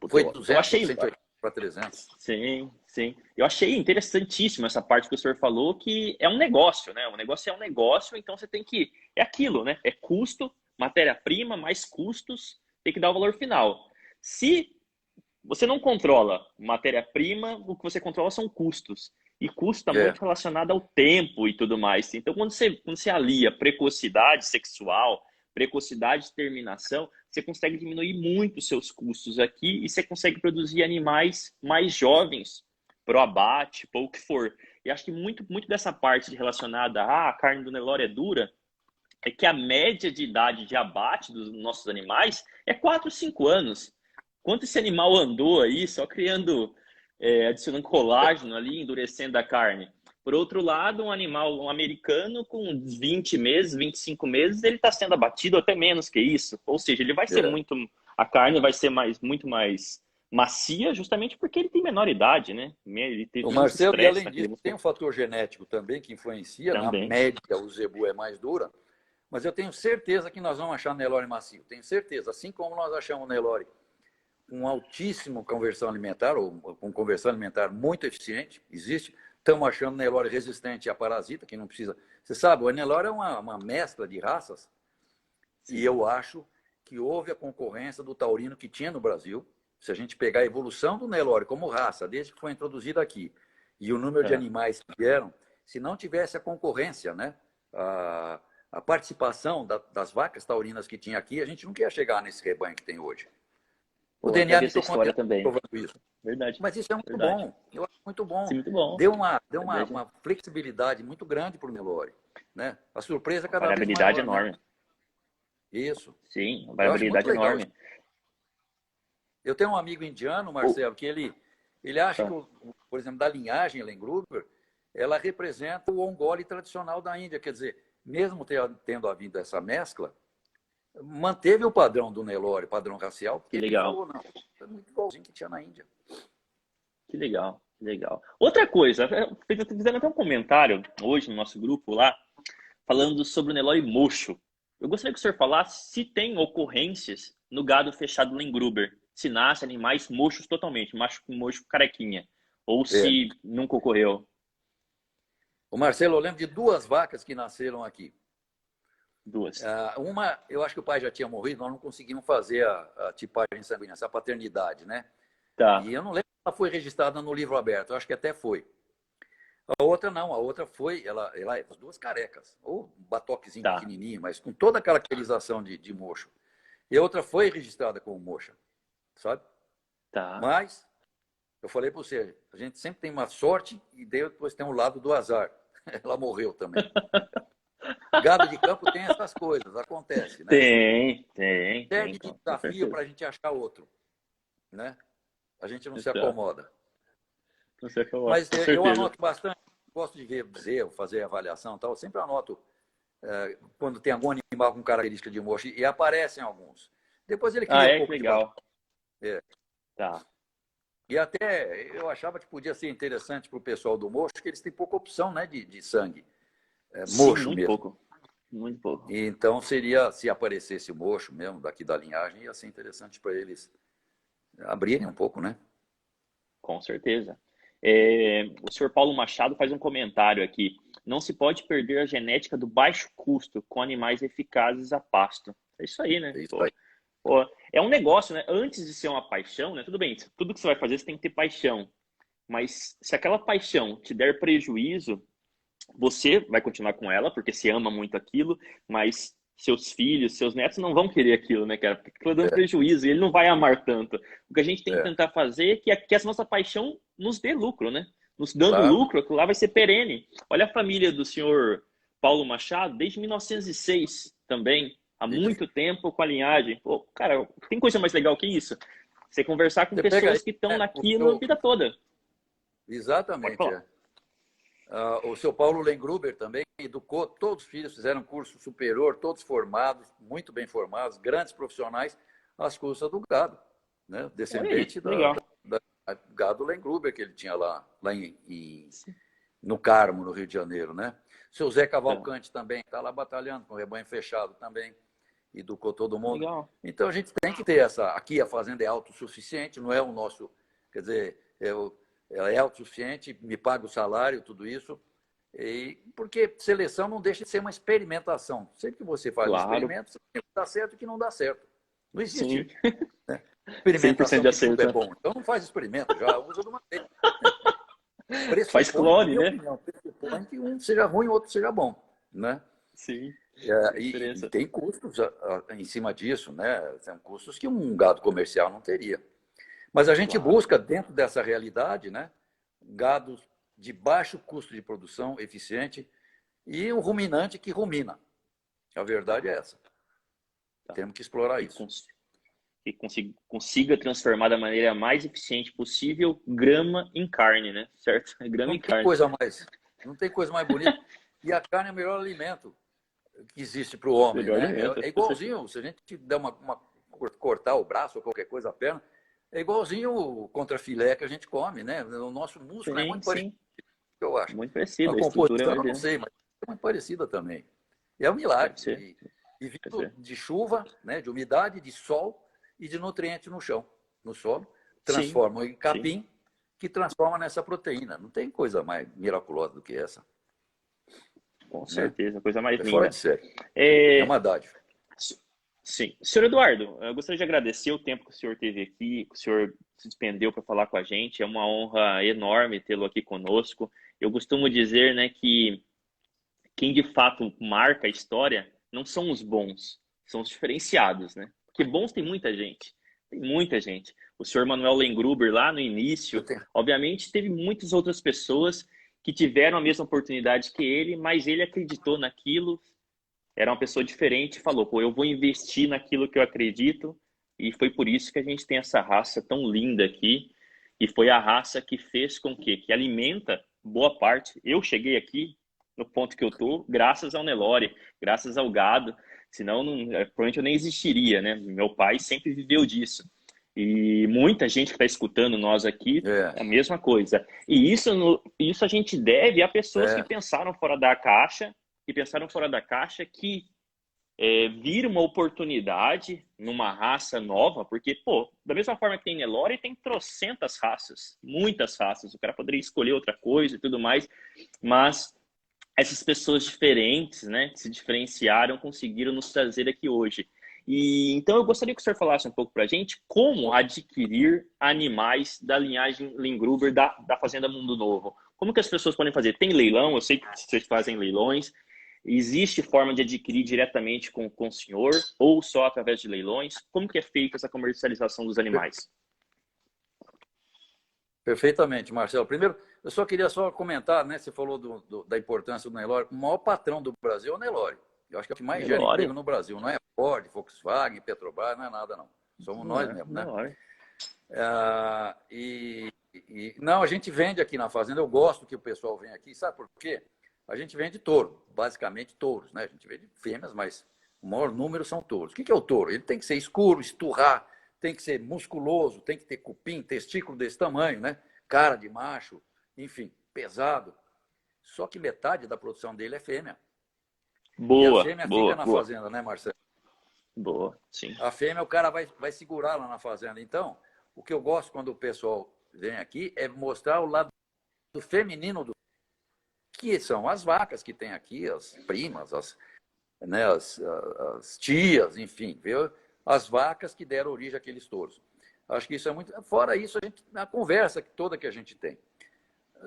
Puta, Foi de eu 200 ou achei. 180 para 300. Sim, sim. Eu achei interessantíssimo essa parte que o senhor falou, que é um negócio, né? O negócio é um negócio, então você tem que. É aquilo, né? É custo, matéria-prima, mais custos, tem que dar o valor final. Se você não controla matéria-prima, o que você controla são custos. E custo está É, muito relacionado ao tempo e tudo mais. Então, quando você alia precocidade sexual, precocidade de terminação, você consegue diminuir muito os seus custos aqui e você consegue produzir animais mais jovens para o abate, para o que for. E acho que muito dessa parte relacionada a carne do Nelore é dura, é que a média de idade de abate dos nossos animais é 4, 5 anos. Quanto esse animal andou aí, só criando, adicionando colágeno ali, endurecendo a carne. Por outro lado, um americano com 20 meses, 25 meses, ele está sendo abatido até menos que isso. Ou seja, ele vai ser é. muito, a carne vai ser muito mais macia, justamente porque ele tem menor idade, né? Ele teve O menos Marcelo, e estresse além naquele disso, tem um fator genético também que influencia. Na também. média, o zebu é mais dura, mas eu tenho certeza que nós vamos achar Nelore macio. Tenho certeza. Assim como nós achamos o Nelore com altíssima conversão alimentar, ou com conversão alimentar muito eficiente, existe. Estamos achando Nelore resistente a parasita, que não precisa. Você sabe, o Nelore é uma mescla de raças, e Sim. eu acho que houve a concorrência do taurino que tinha no Brasil. Se a gente pegar a evolução do Nelore como raça, desde que foi introduzido aqui, e o número de É. animais que vieram, se não tivesse a concorrência, né, a participação das vacas taurinas que tinha aqui, a gente não ia chegar nesse rebanho que tem hoje. O Pô, até DNA vi essa história mitocondrial também. provando isso. Verdade, Mas isso é muito verdade. bom. Eu acho muito bom. Sim, muito bom. Deu Verdade. uma flexibilidade muito grande para o Nelore. Né? A surpresa é Uma cada vez variabilidade maior, né? enorme. Isso. Sim, uma Eu acho muito variabilidade legal. enorme. Eu tenho um amigo indiano, Oh, Marcelo, que ele acha que, tá. por exemplo, da linhagem Lengruber, ela representa o Ongole tradicional da Índia. Quer dizer, mesmo tendo havido essa mescla, manteve o padrão do Nelore, padrão racial, Que porque ele legal. falou, não, é muito igualzinho que tinha na Índia. Que legal. Que legal. Outra coisa, fizeram até um comentário hoje no nosso grupo lá, falando sobre o Nelore mocho. Eu gostaria que o senhor falasse se tem ocorrências no gado fechado Lengruber, se nascem animais mochos totalmente, macho com mocho carequinha, ou É. se nunca ocorreu. O Marcelo, eu lembro de duas vacas que nasceram aqui. Duas. Uma, eu acho que o pai já tinha morrido, nós não conseguimos fazer a tipagem sanguínea, essa paternidade, né? Tá, E eu não lembro se ela foi registrada no livro aberto, eu acho que até foi. A outra não, a outra foi, ela as duas carecas, ou um batoquezinho tá, pequenininho, mas com toda a caracterização de mocho. E a outra foi registrada como mocha, sabe? tá. Mas, eu falei para você, a gente sempre tem uma sorte e depois tem um lado do azar. Ela morreu também. Gado de campo tem essas coisas, acontece, né? Tem, Serve de com desafio certeza. para a gente achar outro, né? A gente não se Então, acomoda. não sei como, Mas com eu certeza. anoto bastante, gosto de ver bezerro, fazer avaliação e tal, eu sempre anoto quando tem algum animal com característica de mocho, e aparecem alguns. Depois ele Ah, cria um é? Que pouco de bagunça. legal. Tá. E até eu achava que podia ser interessante para o pessoal do mocho, que eles têm pouca opção, né, de sangue, Sim, mocho muito mesmo. pouco. Muito pouco. E então seria, se aparecesse o mocho mesmo, daqui da linhagem, ia ser interessante para eles abrirem um pouco, né? Com certeza. O senhor Paulo Machado faz um comentário aqui. Não se pode perder a genética do baixo custo com animais eficazes a pasto. É isso aí, né? É isso Pô, aí. pô, é um negócio, né? Antes de ser uma paixão, né? Tudo bem, tudo que você vai fazer, você tem que ter paixão. Mas se aquela paixão te der prejuízo, você vai continuar com ela, porque você ama muito aquilo, mas seus filhos, seus netos não vão querer aquilo, né, cara? Porque aquilo dando prejuízo e ele não vai amar tanto. O que a gente tem que É, tentar fazer é que essa nossa paixão nos dê lucro, né? Nos dando claro. lucro, aquilo lá vai ser perene. Olha a família do senhor Paulo Machado, desde 1906 também, há Isso. muito tempo com a linhagem. Pô, cara, tem coisa mais legal que isso? Você conversar com Você pega aí, pessoas que estão né, naquilo a vida toda. Pode exatamente, falar. é. O seu Paulo Lengruber também educou, todos os filhos fizeram curso superior, todos formados, muito bem formados, grandes profissionais, às custas do gado, né? Olha aí, Descendente que legal. da gado Lengruber que ele tinha lá no Carmo, no Rio de Janeiro, né? Seu Zé Tá. Cavalcante também está lá batalhando com o rebanho fechado também, educou todo mundo. Legal. Então a gente tem que ter essa. Aqui a fazenda é autossuficiente, não é o nosso, quer dizer, ela é autossuficiente, me paga o salário, tudo isso. Porque seleção não deixa de ser uma experimentação. Sempre que você faz um Claro. experimento, você tem que dar certo e que não dá certo. Não Sim. existe, né, 100% experimentação de que tudo é acerto. bom. Então não faz experimento, já usa de uma vez. Faz Pressupõe, na clone, minha né? opinião, pressupõe que um seja ruim e o outro seja bom. Né? Sim. É, Tem e diferença. tem custos em cima disso, né? São custos que um gado comercial não teria. Mas a gente Claro. busca, dentro dessa realidade, né, gados de baixo custo de produção, eficiente, e um ruminante que rumina. A verdade é essa. Tá. Temos que explorar Que, isso. consiga transformar da maneira mais eficiente possível grama em carne, né? Certo? Grama Não em tem carne. coisa mais, não tem coisa mais bonita. E a carne é o melhor alimento que existe para o homem, Melhor né? alimento, É com certeza. igualzinho, se a gente der cortar o braço ou qualquer coisa, a perna, é igualzinho o contrafilé que a gente come, né? O nosso músculo é Sim, muito parecido, sim. eu acho. Muito A parecido. A estrutura, composição eu não imagina. sei, mas é muito parecida também. E é um Deve milagre. ser. E Deve vindo ser. de chuva, né, de umidade, de sol e de nutriente no chão, no solo, Sim, transforma em sim. capim, que transforma nessa proteína. Não tem coisa mais miraculosa do que essa, Com né? certeza. Coisa mais É fora linda. de série. É É, uma dádiva. sim. Senhor Eduardo, eu gostaria de agradecer o tempo que o senhor teve aqui, que o senhor se despendeu para falar com a gente. É uma honra enorme tê-lo aqui conosco. Eu costumo dizer, né, que quem de fato marca a história não são os bons, são os diferenciados, né? Porque bons tem muita gente. Tem muita gente. O senhor Manuel Lengruber, lá no início, obviamente, teve muitas outras pessoas que tiveram a mesma oportunidade que ele, mas ele acreditou naquilo, era uma pessoa diferente, falou, pô, eu vou investir naquilo que eu acredito, e foi por isso que a gente tem essa raça tão linda aqui, e foi a raça que fez com que alimenta boa parte. Eu cheguei aqui no ponto que eu tô, graças ao Nelore, graças ao gado, senão provavelmente eu nem existiria, né? Meu pai sempre viveu disso. E muita gente que está escutando nós aqui, É, a mesma coisa. E isso a gente deve a pessoas que é. pensaram fora da caixa, que vira uma oportunidade numa raça nova, porque, pô, da mesma forma que tem Nelore, tem trocentas raças, muitas raças. O cara poderia escolher outra coisa e tudo mais, mas essas pessoas diferentes, né, que se diferenciaram, conseguiram nos trazer aqui hoje. E então eu gostaria que o senhor falasse um pouco para a gente como adquirir animais da linhagem Lingruber da Fazenda Mundo Novo. Como que as pessoas podem fazer? Tem leilão, eu sei que vocês fazem leilões. Existe forma de adquirir diretamente com o senhor ou só através de leilões? Como que é feita essa comercialização dos animais? Perfeitamente, Marcelo. Primeiro, eu só queria comentar, né? Você falou da importância do Nelore. O maior patrão do Brasil é o Nelore. Eu acho que é o que mais gera Nelore? emprego no Brasil. Não é Ford, Volkswagen, Petrobras, não é nada, não. Somos Não nós é, mesmos, né? Nelore. Não, a gente vende aqui na fazenda. Eu gosto que o pessoal venha aqui. Sabe por quê? A gente vende touro, basicamente touros, né? A gente vende fêmeas, mas o maior número são touros. O que é o touro? Ele tem que ser escuro, esturrar, tem que ser musculoso, tem que ter cupim, testículo desse tamanho, né? Cara de macho, enfim, pesado. Só que metade da produção dele é fêmea. E a Boa, fêmea fica boa, na boa. fazenda, né, Marcelo? Boa, sim. A fêmea o cara vai segurar lá na fazenda. Então, o que eu gosto quando o pessoal vem aqui é mostrar o lado feminino que são as vacas que tem aqui, as primas, né, as tias, enfim, viu? As vacas que deram origem àqueles touros. Acho que isso é muito. Fora isso, na conversa toda que a gente tem,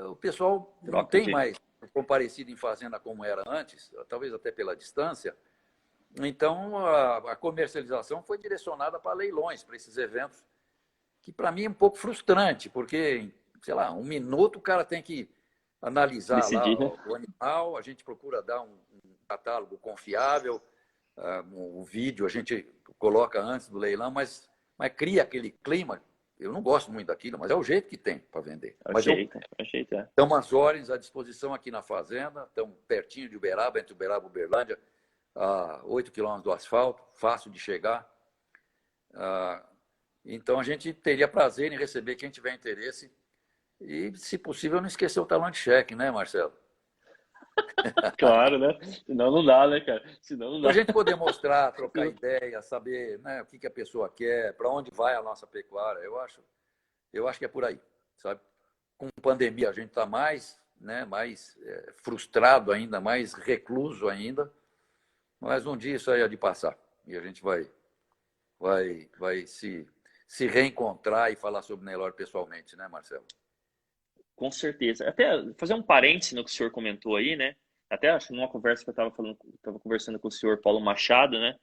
o pessoal não Troca tem de. mais comparecido em fazenda como era antes, talvez até pela distância. Então, a comercialização foi direcionada para leilões, para esses eventos, que para mim é um pouco frustrante, porque, sei lá, um minuto o cara tem que analisar lá Decidir, né? o animal, a gente procura dar um catálogo confiável, o vídeo a gente coloca antes do leilão, mas cria aquele clima. Eu não gosto muito daquilo, mas é o jeito que tem para vender. Mas Ajeita. estamos às ordens, à disposição aqui na fazenda, estamos pertinho de Uberaba, entre Uberaba e Uberlândia, a 8 quilômetros do asfalto, fácil de chegar. Então a gente teria prazer em receber quem tiver interesse e, se possível, não esquecer o talão de cheque, né, Marcelo? Claro, né? Senão não dá, né, cara? Senão não Para a dá. gente poder mostrar, trocar ideia, saber, né, o que a pessoa quer, para onde vai a nossa pecuária, eu acho que é por aí, sabe? Com pandemia a gente está mais, né, mais frustrado ainda, mais recluso ainda, mas um dia isso aí é de passar e a gente vai se reencontrar e falar sobre o Nelore pessoalmente, né, Marcelo? Com certeza. Até fazer um parêntese no que o senhor comentou aí, né? Até acho numa conversa que eu estava conversando com o senhor Paulo Machado, né?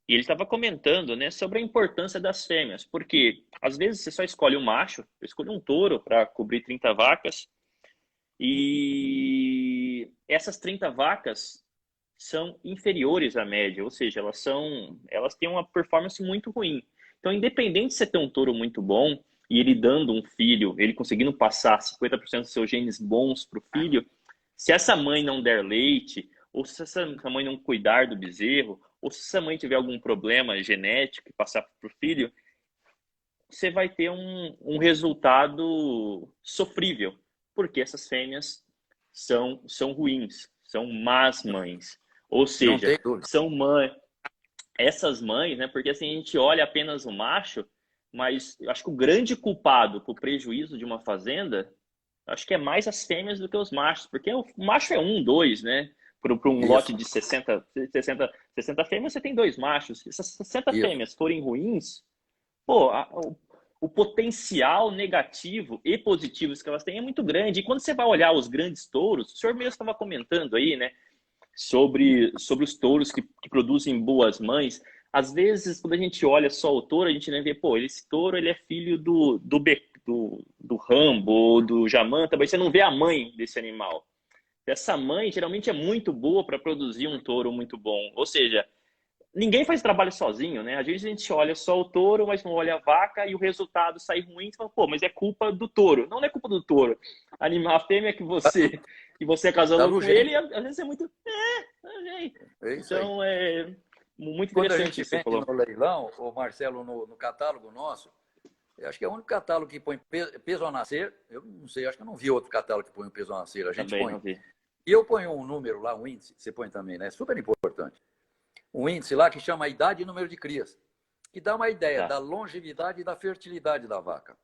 E ele estava comentando, né, sobre a importância das fêmeas, porque às vezes você só escolhe um macho, eu escolhi um touro para cobrir 30 vacas, e essas 30 vacas são inferiores à média, ou seja, elas têm uma performance muito ruim. Então, independente de você ter um touro muito bom e ele dando um filho, ele conseguindo passar 50% dos seus genes bons para o filho, se essa mãe não der leite, ou se essa mãe não cuidar do bezerro, ou se essa mãe tiver algum problema genético e passar para o filho, você vai ter um resultado sofrível, porque essas fêmeas são ruins, são más mães. Ou Não seja, tem dúvida. são mães, essas mães, né? Porque assim a gente olha apenas o macho, mas eu acho que o grande culpado por prejuízo de uma fazenda, acho que é mais as fêmeas do que os machos, porque o macho é um, dois, né? Para um lote Isso, de 60 fêmeas, você tem dois machos. Se essas 60 isso. fêmeas forem ruins, pô, o potencial negativo e positivo que elas têm é muito grande. E quando você vai olhar os grandes touros, o senhor mesmo estava comentando aí, né? Sobre os touros que produzem boas mães. às vezes, quando a gente olha só o touro, a gente nem vê, pô, esse touro ele é filho do Rambo ou do Jamanta, mas você não vê a mãe desse animal. Essa mãe geralmente é muito boa para produzir um touro muito bom. Ou seja, ninguém faz trabalho sozinho, né? Às vezes a gente olha só o touro, mas não olha a vaca e o resultado sai ruim. Você fala, pô, mas é culpa do touro. Não, não é culpa do touro. A fêmea que você Tá casou no com ele, gene. às vezes é muito. Gente. É isso aí. Então é muito Quando a interessante gente isso que você vende falou. no leilão, o Marcelo, no catálogo nosso, eu acho que é o único catálogo que põe peso ao nascer. Eu não sei, acho que eu não vi outro catálogo que põe o peso ao nascer. A gente Também põe. não vi. E eu ponho um número lá, um índice, você põe também, né? Super importante. Um índice lá que chama a idade e número de crias, que dá uma ideia Tá, da longevidade e da fertilidade da vaca.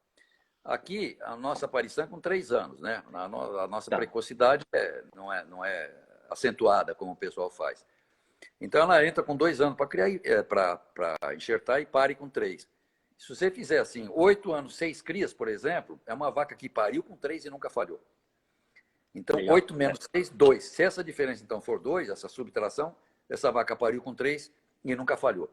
Aqui, a nossa aparição é com 3 anos, né? A nossa tá, precocidade não é acentuada como o pessoal faz. Então, ela entra com 2 anos para criar, para enxertar e pare com 3. Se você fizer assim, 8 anos, 6 crias, por exemplo, é uma vaca que pariu com 3 e nunca falhou. Então, legal. 8 menos 6, 2. Se essa diferença, então, for 2, essa subtração, essa vaca pariu com 3 e nunca falhou.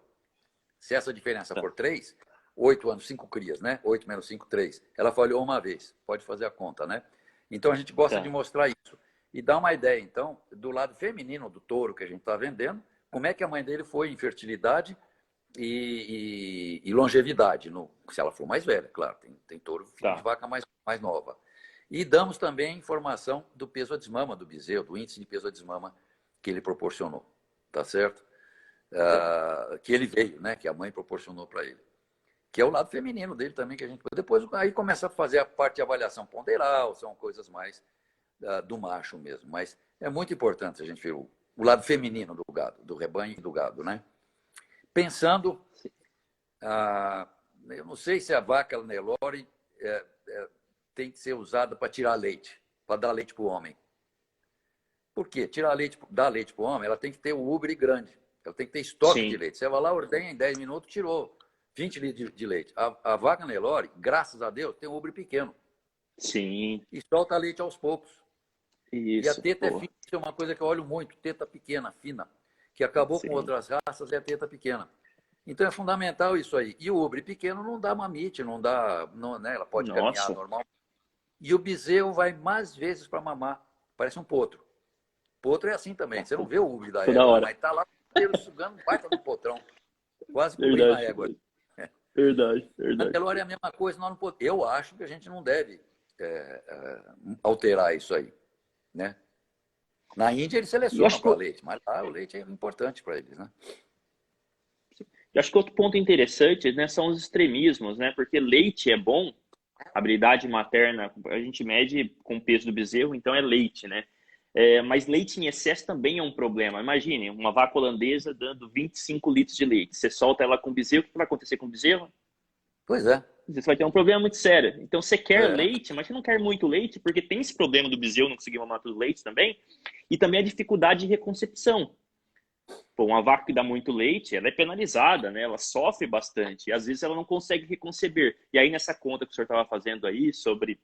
Se essa diferença Tá, for 3, 8 anos, 5 crias, né? 8 menos 5, 3. Ela falhou uma vez. Pode fazer a conta, né? Então, a gente gosta de tá, mostrar isso. E dar uma ideia, então, do lado feminino do touro que a gente está vendendo, como é que a mãe dele foi em fertilidade e longevidade, se ela for mais velha, claro. Tem touro, filho de tá, vaca mais nova. E damos também informação do peso a desmama do bezerro, do índice de peso a desmama que ele proporcionou, tá certo? tá. Que ele veio, né? Que a mãe proporcionou para ele. Que é o lado feminino dele também, que a gente. Depois aí começa a fazer a parte de avaliação ponderal, são coisas mais do macho mesmo. Mas é muito importante a gente ver o lado feminino do gado, do rebanho e do gado, né? Pensando, eu não sei se a vaca Nelore tem que ser usada para tirar leite, para dar leite para o homem. Por quê? Dar leite para o homem, ela tem que ter o úbere grande. Ela tem que ter estoque de Sim, leite. Você vai lá, ordenha, em 10 minutos, tirou 20 litros de leite. A vaca Nelore, graças a Deus, tem um úbere pequeno. sim. E solta leite aos poucos. E a Isso, teta é boa. fina, isso é uma coisa que eu olho muito, teta pequena, fina, que acabou com Sim. outras raças, é a teta pequena. Então é fundamental isso aí. E o úbere pequeno não dá mamite, não dá, não, né? Ela pode caminhar Nossa, normal. E o bezerro vai mais vezes para mamar. Parece um potro. Potro é assim também. Você não vê o úbere da toda égua, né? hora. Mas tá lá inteiro sugando um baita do potrão, quase cobrindo a Verdade, égua. verdade, Na verdade. Nelore é a mesma coisa. Eu acho que a gente não deve alterar isso aí, né? Na Índia eles E selecionam acho que, para leite, mas lá o leite é importante para eles, né? outro ponto interessante, né, são os extremismos, né? Porque leite é bom, a habilidade materna a gente mede com o peso do bezerro, então é leite, né? Mas leite em excesso também é um problema. Imagine uma vaca holandesa dando 25 litros de leite. Você solta ela com o bezerro, o que vai acontecer com o bezerro? Pois é. Você vai ter um problema muito sério. Então você quer É, leite, mas você não quer muito leite, porque tem esse problema do bezerro não conseguir mamar todo o leite também, e também a dificuldade de reconcepção. Pô, uma vaca que dá muito leite, ela é penalizada, né? Ela sofre bastante, e às vezes ela não consegue reconceber. E aí nessa conta que o senhor estava fazendo aí sobre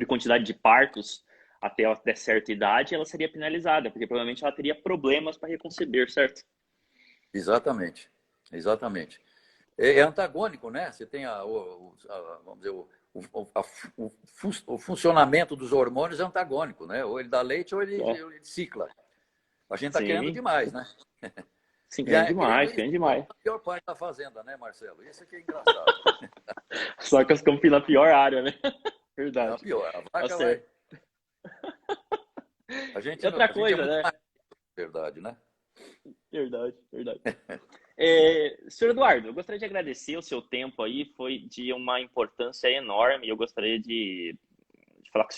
quantidade de partos até certa idade, ela seria penalizada, porque provavelmente ela teria problemas para reconceber, certo? exatamente. Exatamente. É antagônico, né? Você tem vamos dizer, o funcionamento dos hormônios é antagônico, né? Ou ele dá leite ou É. ele cicla. A gente está querendo Sim, demais, né? sim, E grande querendo demais, isso grande na demais. pior parte da fazenda, né, Marcelo? Isso aqui é engraçado. Só que as campos na pior área, né? É a Verdade. pior. A Tá vaca vai. certo. E A outra gente é coisa, muito né? mais, verdade, né? Verdade, verdade. Senhor Eduardo, eu gostaria de agradecer o seu tempo aí, foi de uma importância enorme. Eu gostaria de falar que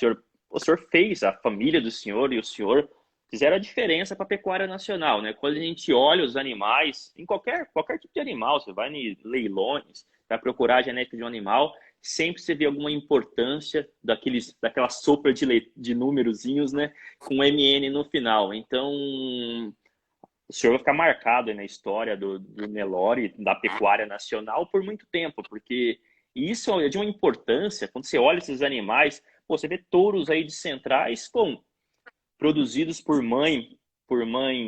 o senhor fez, a família do senhor e o senhor fizeram a diferença para a pecuária nacional, né? Quando a gente olha os animais, em qualquer tipo de animal, você vai em leilões, vai procurar a genética de um animal, sempre você vê alguma importância daquela sopa de númerozinhos, né? Com MN no final. Então, o senhor vai ficar marcado aí na história do Nelore, da pecuária nacional, por muito tempo, porque isso é de uma importância, quando você olha esses animais, pô, você vê touros aí de centrais, produzidos por mãe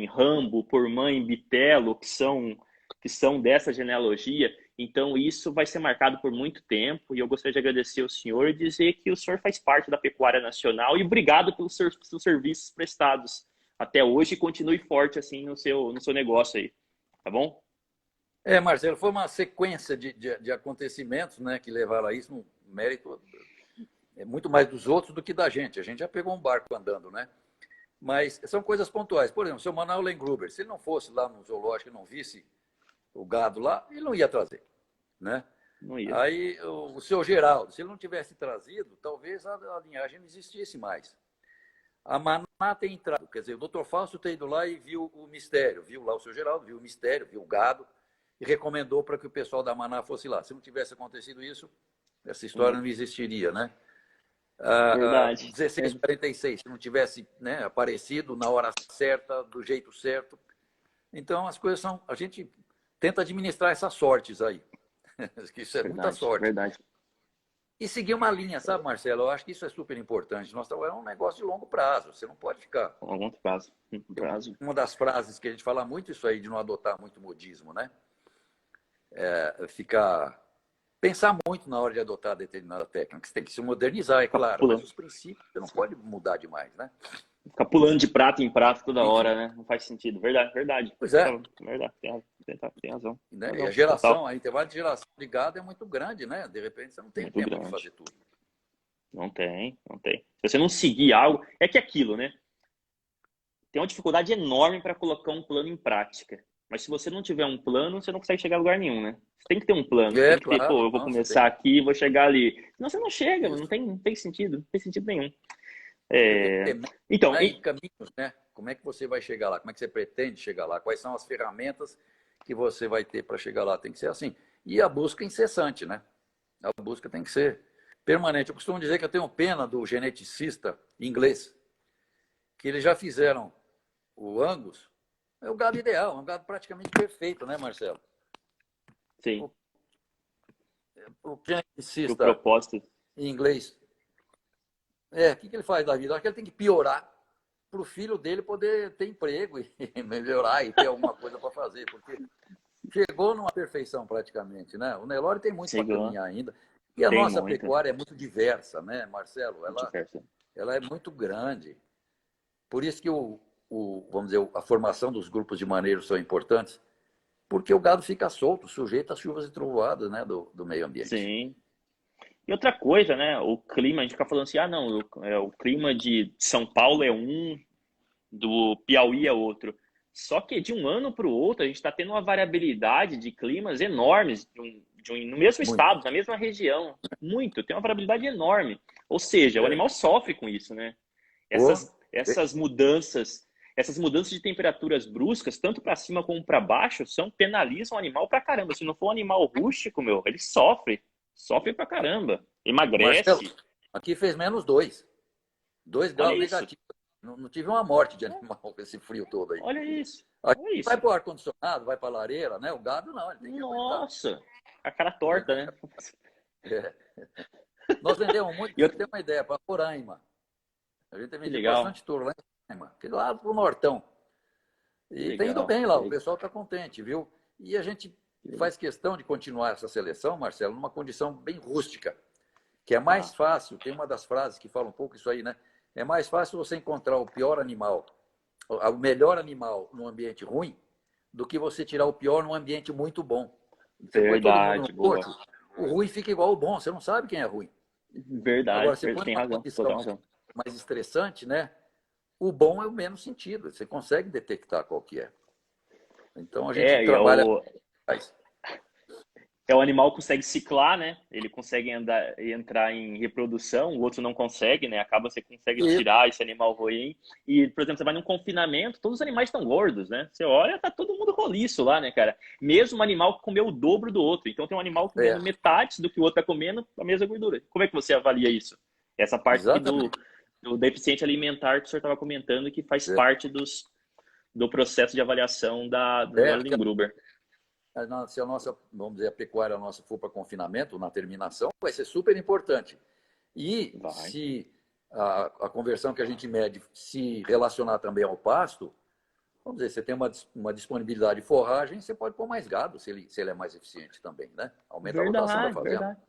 Rambo, por mãe Bitelo, que são dessa genealogia. Então, isso vai ser marcado por muito tempo. E eu gostaria de agradecer ao senhor e dizer que o senhor faz parte da pecuária nacional. E obrigado pelos seus serviços prestados até hoje. E continue forte assim no seu negócio aí. Tá bom? Marcelo, foi uma sequência de acontecimentos, né, que levaram a isso, um mérito muito mais dos outros do que da gente. A gente já pegou um barco andando, né? Mas são coisas pontuais. Por exemplo, o seu Manuel Lengruber, se ele não fosse lá no zoológico e não visse o gado lá, ele não ia trazer, né? Não ia. Aí o seu Geraldo, se ele não tivesse trazido, talvez a linhagem não existisse mais. A Maná tem entrado, quer dizer, o doutor Fausto tem ido lá e viu o mistério, viu lá o seu Geraldo, viu o mistério, viu o gado, e recomendou para que o pessoal da Maná fosse lá. Se não tivesse acontecido isso, essa história não existiria, né? Verdade. 1646, se não tivesse, né, aparecido na hora certa, do jeito certo. Então, as coisas são... A gente tenta administrar essas sortes aí. Isso é Verdade, muita sorte. Verdade. E seguir uma linha, sabe, Marcelo? Eu acho que isso é super importante. Nós trabalhamos um negócio de longo prazo. Você não pode ficar... A longo prazo. Uma das frases que a gente fala muito isso aí, de não adotar muito modismo, né? Pensar muito na hora de adotar determinada técnica. Você tem que se modernizar, é claro, mas os princípios você não pode mudar demais, né? Ficar pulando de prato em prato toda hora, né? Não faz sentido. Verdade, verdade. Pois é. Verdade, tem razão. Né? E a geração, a intervalo de geração de gado é muito grande, né? De repente você não tem tempo de fazer tudo. Não tem. Se você não seguir algo, é que aquilo, né? Tem uma dificuldade enorme para colocar um plano em prática. Mas se você não tiver um plano, você não consegue chegar a lugar nenhum, né? Você tem que ter um plano. Tem que ter, eu vou começar aqui e vou chegar ali. Senão você não chega, não tem sentido. Não tem sentido nenhum. Então, e caminhos, né? Como é que você vai chegar lá? Como é que você pretende chegar lá? Quais são as ferramentas que você vai ter para chegar lá? Tem que ser assim. E a busca incessante, né? A busca tem que ser permanente. Eu costumo dizer que eu tenho pena do geneticista inglês, que eles já fizeram o Angus. É o gado ideal, é um gado praticamente perfeito, né, Marcelo? Sim. O geneticista propósito em inglês, o que ele faz da vida? Acho que ele tem que piorar para o filho dele poder ter emprego e melhorar e ter alguma coisa para fazer, porque chegou numa perfeição praticamente, né? O Nelore tem muito para caminhar ainda. E a nossa pecuária é muito diversa, né, Marcelo? Ela é muito grande. Por isso que vamos dizer, a formação dos grupos de maneiros são importantes, porque o gado fica solto, sujeito às chuvas e trovoadas, né, do meio ambiente. Sim. E outra coisa, né? O clima, a gente fica falando assim, não, o clima de São Paulo é um, do Piauí é outro. Só que de um ano para o outro, a gente está tendo uma variabilidade de climas enormes no mesmo estado, na mesma região. Tem uma variabilidade enorme. Ou seja, o animal sofre com isso, né? Essas mudanças de temperaturas bruscas, tanto para cima como para baixo, penalizam o animal pra caramba. Se não for um animal rústico, ele sofre pra caramba. Emagrece. Marcelo, aqui fez -2. 2 graus negativos. Não tive uma morte de animal com esse frio todo aí. Olha isso. Vai para o ar-condicionado, vai para a lareira, né? O gado não, ele tem que Nossa, a cara torta, né? Nós vendemos muito, para você ter uma ideia, para Roraima. A gente vendeu bastante touro lá em Roraima, lá para o Nortão. E tem ido bem lá, o pessoal está contente, viu? E a gente faz questão de continuar essa seleção, Marcelo, numa condição bem rústica, que é mais fácil, tem uma das frases que fala um pouco isso aí, né? É mais fácil você encontrar o pior animal, o melhor animal num ambiente ruim, do que você tirar o pior num ambiente muito bom. Você Verdade, põe todo mundo no pote, o ruim fica igual ao bom, você não sabe quem é ruim. Verdade, agora você põe uma condição mais estressante, né? O bom é o menos sentido, você consegue detectar qual que é. Então a gente trabalha... O animal consegue ciclar, né? Ele consegue entrar em reprodução, o outro não consegue, né? Você consegue tirar esse animal ruim. E, por exemplo, você vai num confinamento, todos os animais estão gordos, né? Você olha, tá todo mundo roliço lá, né, cara? Mesmo um animal que comeu o dobro do outro. Então tem um animal comendo metade do que o outro tá comendo, a mesma gordura. Como é que você avalia isso? Essa parte do deficiente alimentar que o senhor estava comentando, que faz parte do processo de avaliação do Lengruber. Se a nossa, vamos dizer, a pecuária nossa for para confinamento, na terminação, vai ser super importante. E se a conversão que a gente mede se relacionar também ao pasto, vamos dizer, você tem uma disponibilidade de forragem, você pode pôr mais gado, se ele é mais eficiente também, né? Aumenta a rotação da Verdade, fazenda. verdade.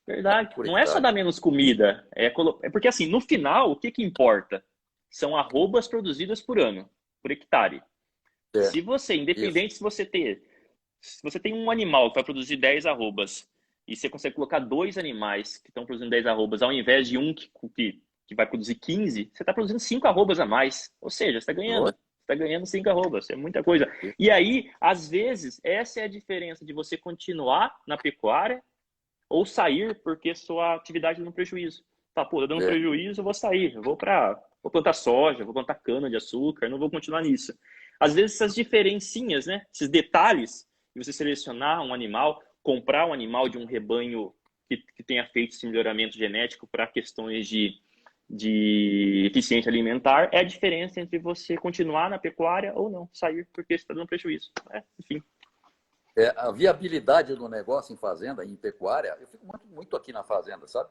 Verdade. Por Não é só hectare. dar menos comida. É porque, assim, no final, o que que importa? São arrobas produzidas por ano, por hectare. É, Se você, isso. independente se você tem um animal que vai produzir 10 arrobas e você consegue colocar dois animais que estão produzindo 10 arrobas ao invés de um que vai produzir 15, você está produzindo 5 arrobas a mais. Ou seja, você está ganhando. Oi? Você está ganhando 5 arrobas. É muita coisa. E aí, às vezes, essa é a diferença de você continuar na pecuária ou sair porque sua atividade dá um prejuízo. Tá, pô, dando É, prejuízo, eu vou sair. Vou plantar soja, vou plantar cana de açúcar, não vou continuar nisso. Às vezes essas diferencinhas, né? Esses detalhes, de você selecionar um animal, comprar um animal de um rebanho que tenha feito esse melhoramento genético para questões de eficiência alimentar, é a diferença entre você continuar na pecuária ou não, sair porque está dando prejuízo. Enfim. a viabilidade do negócio em fazenda, em pecuária, eu fico muito aqui na fazenda, sabe?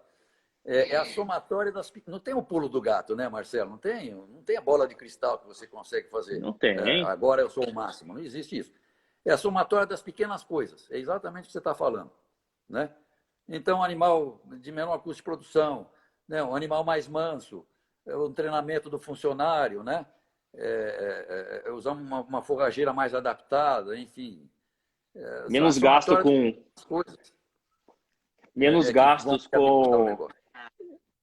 É a somatória das. Não tem o pulo do gato, né, Marcelo? Não tem a bola de cristal que você consegue fazer. Não tem. Agora eu sou o máximo. Não existe isso. É a somatória das pequenas coisas. É exatamente o que você está falando. Né? Então, um animal de menor custo de produção, né? Um animal mais manso, um treinamento do funcionário, né? Usar uma forrageira mais adaptada, enfim. A Menos gasto somatória das coisas menos que vão gastos viabilizar o negócio.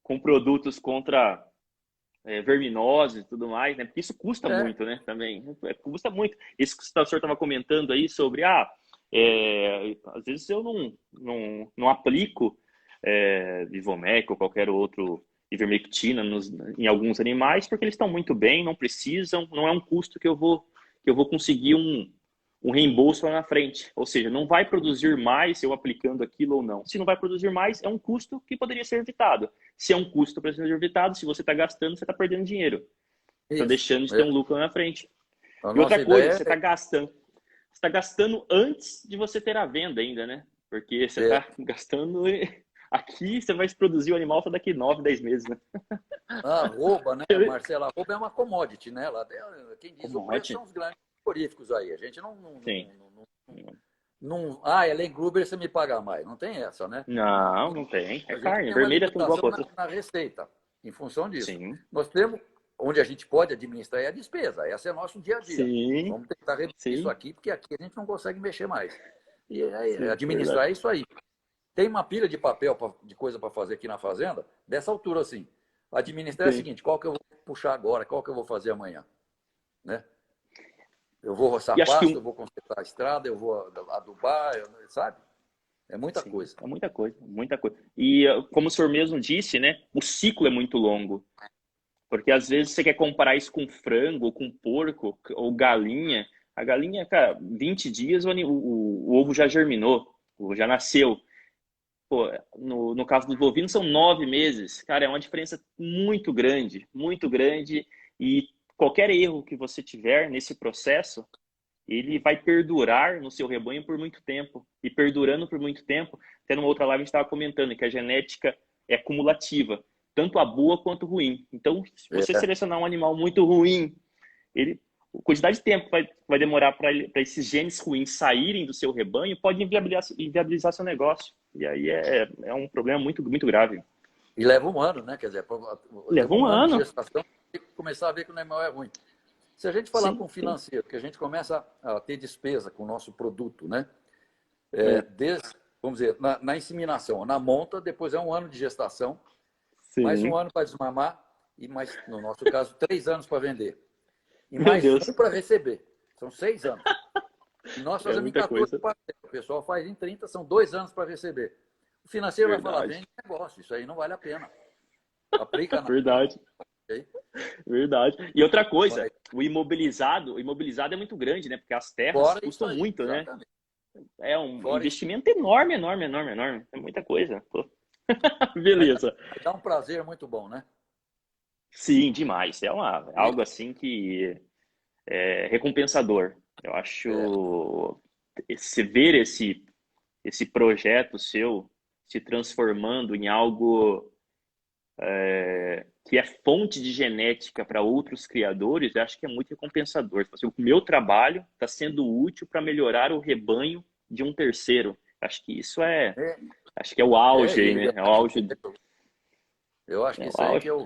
com produtos contra verminoses e tudo mais, né? Porque isso custa É, muito, né? Também custa muito. Isso que o senhor estava comentando aí sobre, às vezes eu não aplico Ivomec ou qualquer outro ivermectina em alguns animais porque eles estão muito bem, não precisam, não é um custo que eu vou conseguir um reembolso lá na frente. Ou seja, não vai produzir mais eu aplicando aquilo ou não. Se não vai produzir mais, é um custo que poderia ser evitado. Se é um custo para ser evitado, se você está gastando, você está perdendo dinheiro. Está isso. deixando de ter um lucro lá na frente. A E outra nossa coisa, ideia você está gastando. Você está gastando antes de você ter a venda ainda, né? Porque você é está gastando. Aqui você vai produzir o animal só daqui 9, 10 meses, né? a arroba, né, Marcela? A arroba é uma commodity, né? Quem diz o preço Commodity? são os grandes frigoríficos aí. A gente Sim. Elen Gruber, você me paga mais. Não tem essa, né? Não, não tem. É A gente carne. tem uma Vermelha é tudo igual limitação para outra. na receita, em função disso. Sim. Nós temos, onde a gente pode administrar é a despesa. Essa é nosso dia a dia. Sim. Vamos tentar reduzir isso Sim. aqui, porque aqui a gente não consegue mexer mais. E aí, Sim. Verdade. administrar é isso aí. Tem uma pilha de papel, de coisa para fazer aqui na fazenda, dessa altura assim. Administrar é o Sim. seguinte, qual que eu vou puxar agora, qual que eu vou fazer amanhã? Né? Eu vou roçar E acho que pasto, eu vou consertar a estrada, eu vou adubar, sabe? É muita sim, coisa. é muita coisa, muita coisa. E como o senhor mesmo disse, né, o ciclo é muito longo. Porque às vezes você quer comparar isso com frango, ou com porco, ou galinha. A galinha, cara, 20 dias o ovo já germinou, já nasceu. Pô, no caso dos bovinos são 9 meses. Cara, é uma diferença muito grande, muito grande. E qualquer erro que você tiver nesse processo, ele vai perdurar no seu rebanho por muito tempo. E perdurando por muito tempo, até numa outra live a gente estava comentando que a genética é cumulativa, tanto a boa quanto a ruim. Então, se você É, selecionar um animal muito ruim, a quantidade de tempo vai demorar para esses genes ruins saírem do seu rebanho pode inviabilizar seu negócio. E aí é um problema muito, muito grave. e leva um ano, né? Quer dizer, leva Leva um um ano de ano. gestação e começar a ver que o animal é ruim. Se a gente falar Sim, com o sim. financeiro, que a gente começa a ter despesa com o nosso produto, né? É, Vamos dizer, na inseminação, na monta, depois é um ano de gestação, mais um sim. ano para desmamar e mais, no nosso caso, 3 anos para vender. E Meu mais um Deus, para receber. São 6 anos. E nós é fazemos em muita 14 coisa. parcelas. O pessoal faz em 30, são 2 anos para receber. O financeiro vai falar, Verdade, vende negócio, isso aí não vale a pena. Aplica na. verdade. Ok? Verdade. E outra coisa, Vai. o imobilizado é muito grande, né? Porque as terras Fora isso custam aí, muito, né? exatamente. É um Fora isso, investimento enorme, enorme, enorme, enorme. É muita coisa. Pô. mas dá, Beleza. mas dá um prazer muito bom, né? Sim, demais. E, Algo assim que é recompensador. Eu é, acho se ver esse projeto seu se transformando em algo que é fonte de genética para outros criadores, eu acho que é muito recompensador. Assim, o meu trabalho está sendo útil para melhorar o rebanho de um terceiro. Acho que isso É, acho que é o auge aí, né? eu É o auge, eu acho que é o isso aí que auge.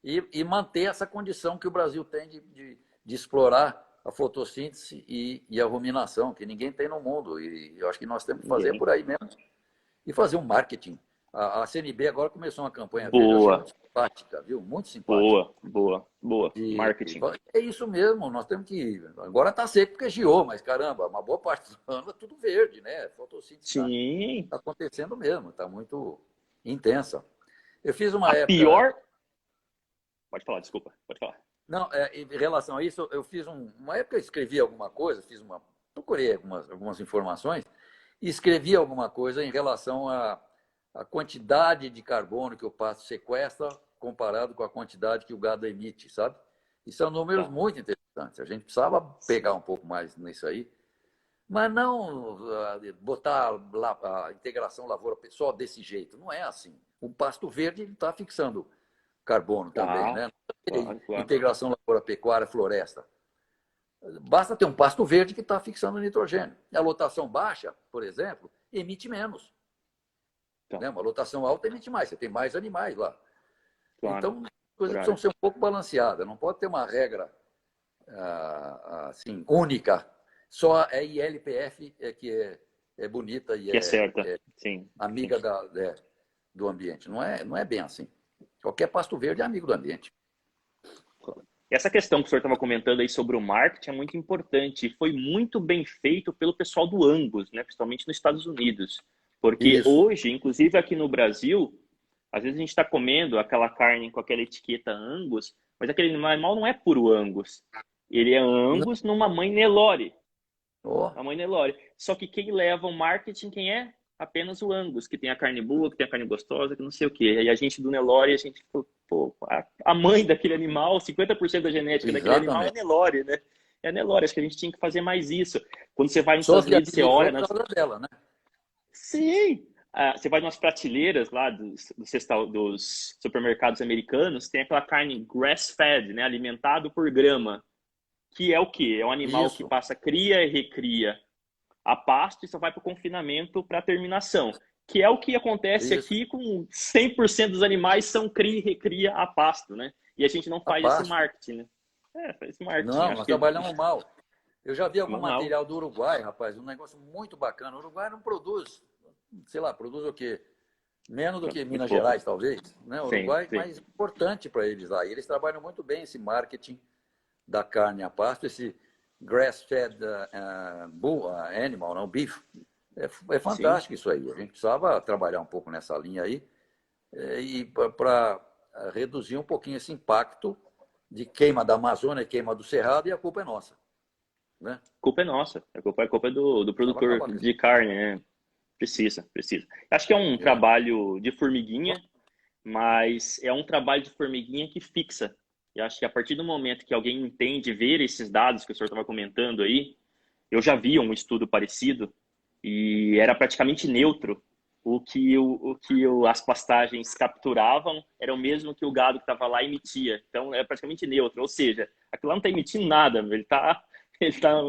eu. E manter essa condição que o Brasil tem de explorar a fotossíntese e a ruminação, que ninguém tem no mundo. E eu acho que nós temos que fazer Ninguém. por aí mesmo. E fazer um marketing. A CNB agora começou uma campanha verde, eu achei Boa, muito simpática, viu? Muito simpática. boa, boa, boa. E Marketing. é isso mesmo, nós temos que. Agora está seco porque giou, mas caramba, uma boa parte do ano é tudo verde, né? A fotossíntese está Sim. acontecendo mesmo, está muito intensa. Eu fiz A uma época. pior. Pode falar, desculpa, pode falar. Não, em relação a isso, eu fiz uma época eu escrevi alguma coisa, procurei algumas informações e escrevi alguma coisa em relação à quantidade de carbono que o pasto sequestra comparado com a quantidade que o gado emite, sabe? E são números Tá. muito interessantes. A gente precisava pegar um pouco mais nisso aí, mas não botar a integração lavoura só desse jeito. Não é assim. O pasto verde está fixando carbono também, Tá. né? Claro, claro. Integração lavoura-pecuária-floresta. Basta ter um pasto verde que está fixando nitrogênio. A lotação baixa, por exemplo, emite menos. Tá. Né? Uma lotação alta emite mais, você tem mais animais lá. Claro. Então, as coisas precisam Horário. ser um pouco balanceadas. Não pode ter uma regra assim, única. Só a ILPF que é bonita e Que é certa. Sim. Sim. amiga do ambiente. Não é bem assim. Qualquer pasto verde é amigo do ambiente. Essa questão que o senhor estava comentando aí sobre o marketing é muito importante e foi muito bem feito pelo pessoal do Angus, né? Principalmente nos Estados Unidos. Porque Isso. hoje, inclusive aqui no Brasil, às vezes a gente está comendo aquela carne com aquela etiqueta Angus, mas aquele animal não é puro Angus. Ele é Angus numa mãe Nelore. Oh, A mãe Nelore. Só que quem leva o marketing, quem é? Apenas o Angus, que tem a carne boa, que tem a carne gostosa, que não sei o quê. E a gente do Nelore, a gente ficou, pô, a mãe daquele animal, 50% da genética daquele animal é exatamente. Nelore, né? É Nelore, acho que a gente tinha que fazer mais isso. Quando você vai nos Só Estados Unidos, você olha viabilizou por nas... causa dela, né? Sim! Você vai nas prateleiras lá dos supermercados americanos, tem aquela carne grass-fed, né? Alimentado por grama. Que é o quê? É um animal que Isso, passa cria e recria a pasto e só vai para o confinamento para terminação. Que é o que acontece isso. aqui com 100% dos animais são cria e recria a pasto, né? E a gente não A faz esse pasto. marketing, né? Faz esse marketing. Não, Acho nós que trabalhamos mal. Eu já vi algum mal. material do Uruguai, rapaz, um negócio muito bacana. O Uruguai não produz, sei lá, produz o quê? Menos do que Muito Minas pouco. Gerais, talvez. Né? O Sim, Uruguai, sim. mas importante para eles lá. E eles trabalham muito bem esse marketing da carne a pasto, esse grass-fed animal, não, beef. É Sim. fantástico isso aí. A gente precisava trabalhar um pouco nessa linha aí e para reduzir um pouquinho esse impacto de queima da Amazônia, queima do Cerrado, e a culpa é nossa. Né? A culpa é nossa. A culpa é do Precisava produtor acabar com isso. de carne, né? Precisa. Acho que é um É. trabalho de formiguinha, mas é um trabalho de formiguinha que fixa. E acho que a partir do momento que alguém entende ver esses dados que o senhor estava comentando aí, eu já vi um estudo parecido e era praticamente neutro. As pastagens capturavam era o mesmo que o gado que estava lá emitia. Então, é praticamente neutro. Ou seja, aquilo lá não está emitindo nada, ele tá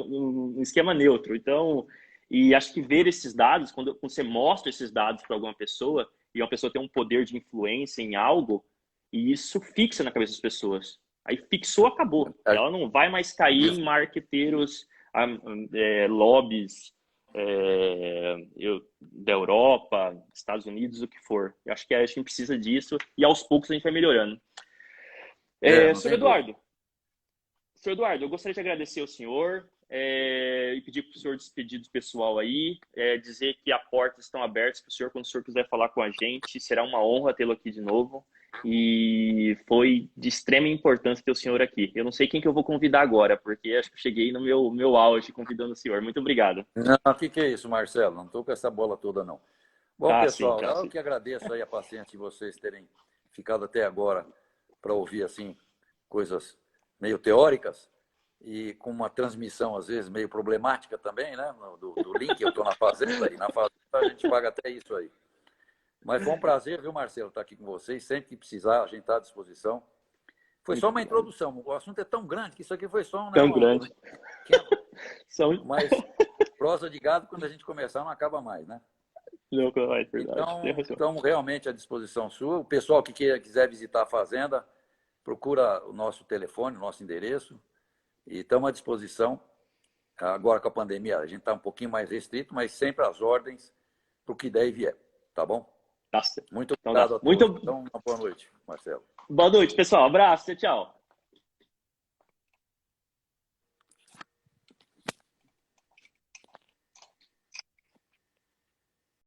num esquema neutro. Então, e acho que ver esses dados, quando você mostra esses dados para alguma pessoa, e uma pessoa tem um poder de influência em algo, e isso fixa na cabeça das pessoas. Aí fixou, acabou. Ela não vai mais cair Isso. em marqueteiros, lobbies da Europa, Estados Unidos, o que for. Eu acho que a gente precisa disso e aos poucos a gente vai melhorando. Não Senhor tem dúvida. Eduardo, eu gostaria de agradecer ao senhor e pedir para o senhor despedir do pessoal aí, dizer que as portas estão abertas para o senhor quando o senhor quiser falar com a gente. Será uma honra tê-lo aqui de novo. E foi de extrema importância ter o senhor aqui. Eu não sei quem que eu vou convidar agora, porque acho que eu cheguei no meu auge convidando o senhor. Muito obrigado. Não, o que é isso, Marcelo? Não estou com essa bola toda, não. Bom, Sim, pessoal, tá, eu sim. que agradeço aí a paciência de vocês terem ficado até agora para ouvir assim coisas meio teóricas e com uma transmissão às vezes meio problemática também, né? Do link, eu estou na fazenda e na fazenda a gente paga até isso aí. Mas foi um prazer, viu, Marcelo, estar aqui com vocês. Sempre que precisar, a gente está à disposição. Foi só uma introdução. O assunto é tão grande que isso aqui foi só tão grande. Mas prosa de gado, quando a gente começar, não acaba mais, né? Não, é verdade. Então, realmente à disposição sua. O pessoal que quiser visitar a fazenda, procura o nosso telefone, o nosso endereço. E estamos à disposição. Agora com a pandemia, a gente está um pouquinho mais restrito, mas sempre às ordens para o que der e vier. Tá bom? Tá certo. Muito obrigado a todos. Então, uma boa noite, Marcelo. Boa noite, pessoal. Abraço. Tchau.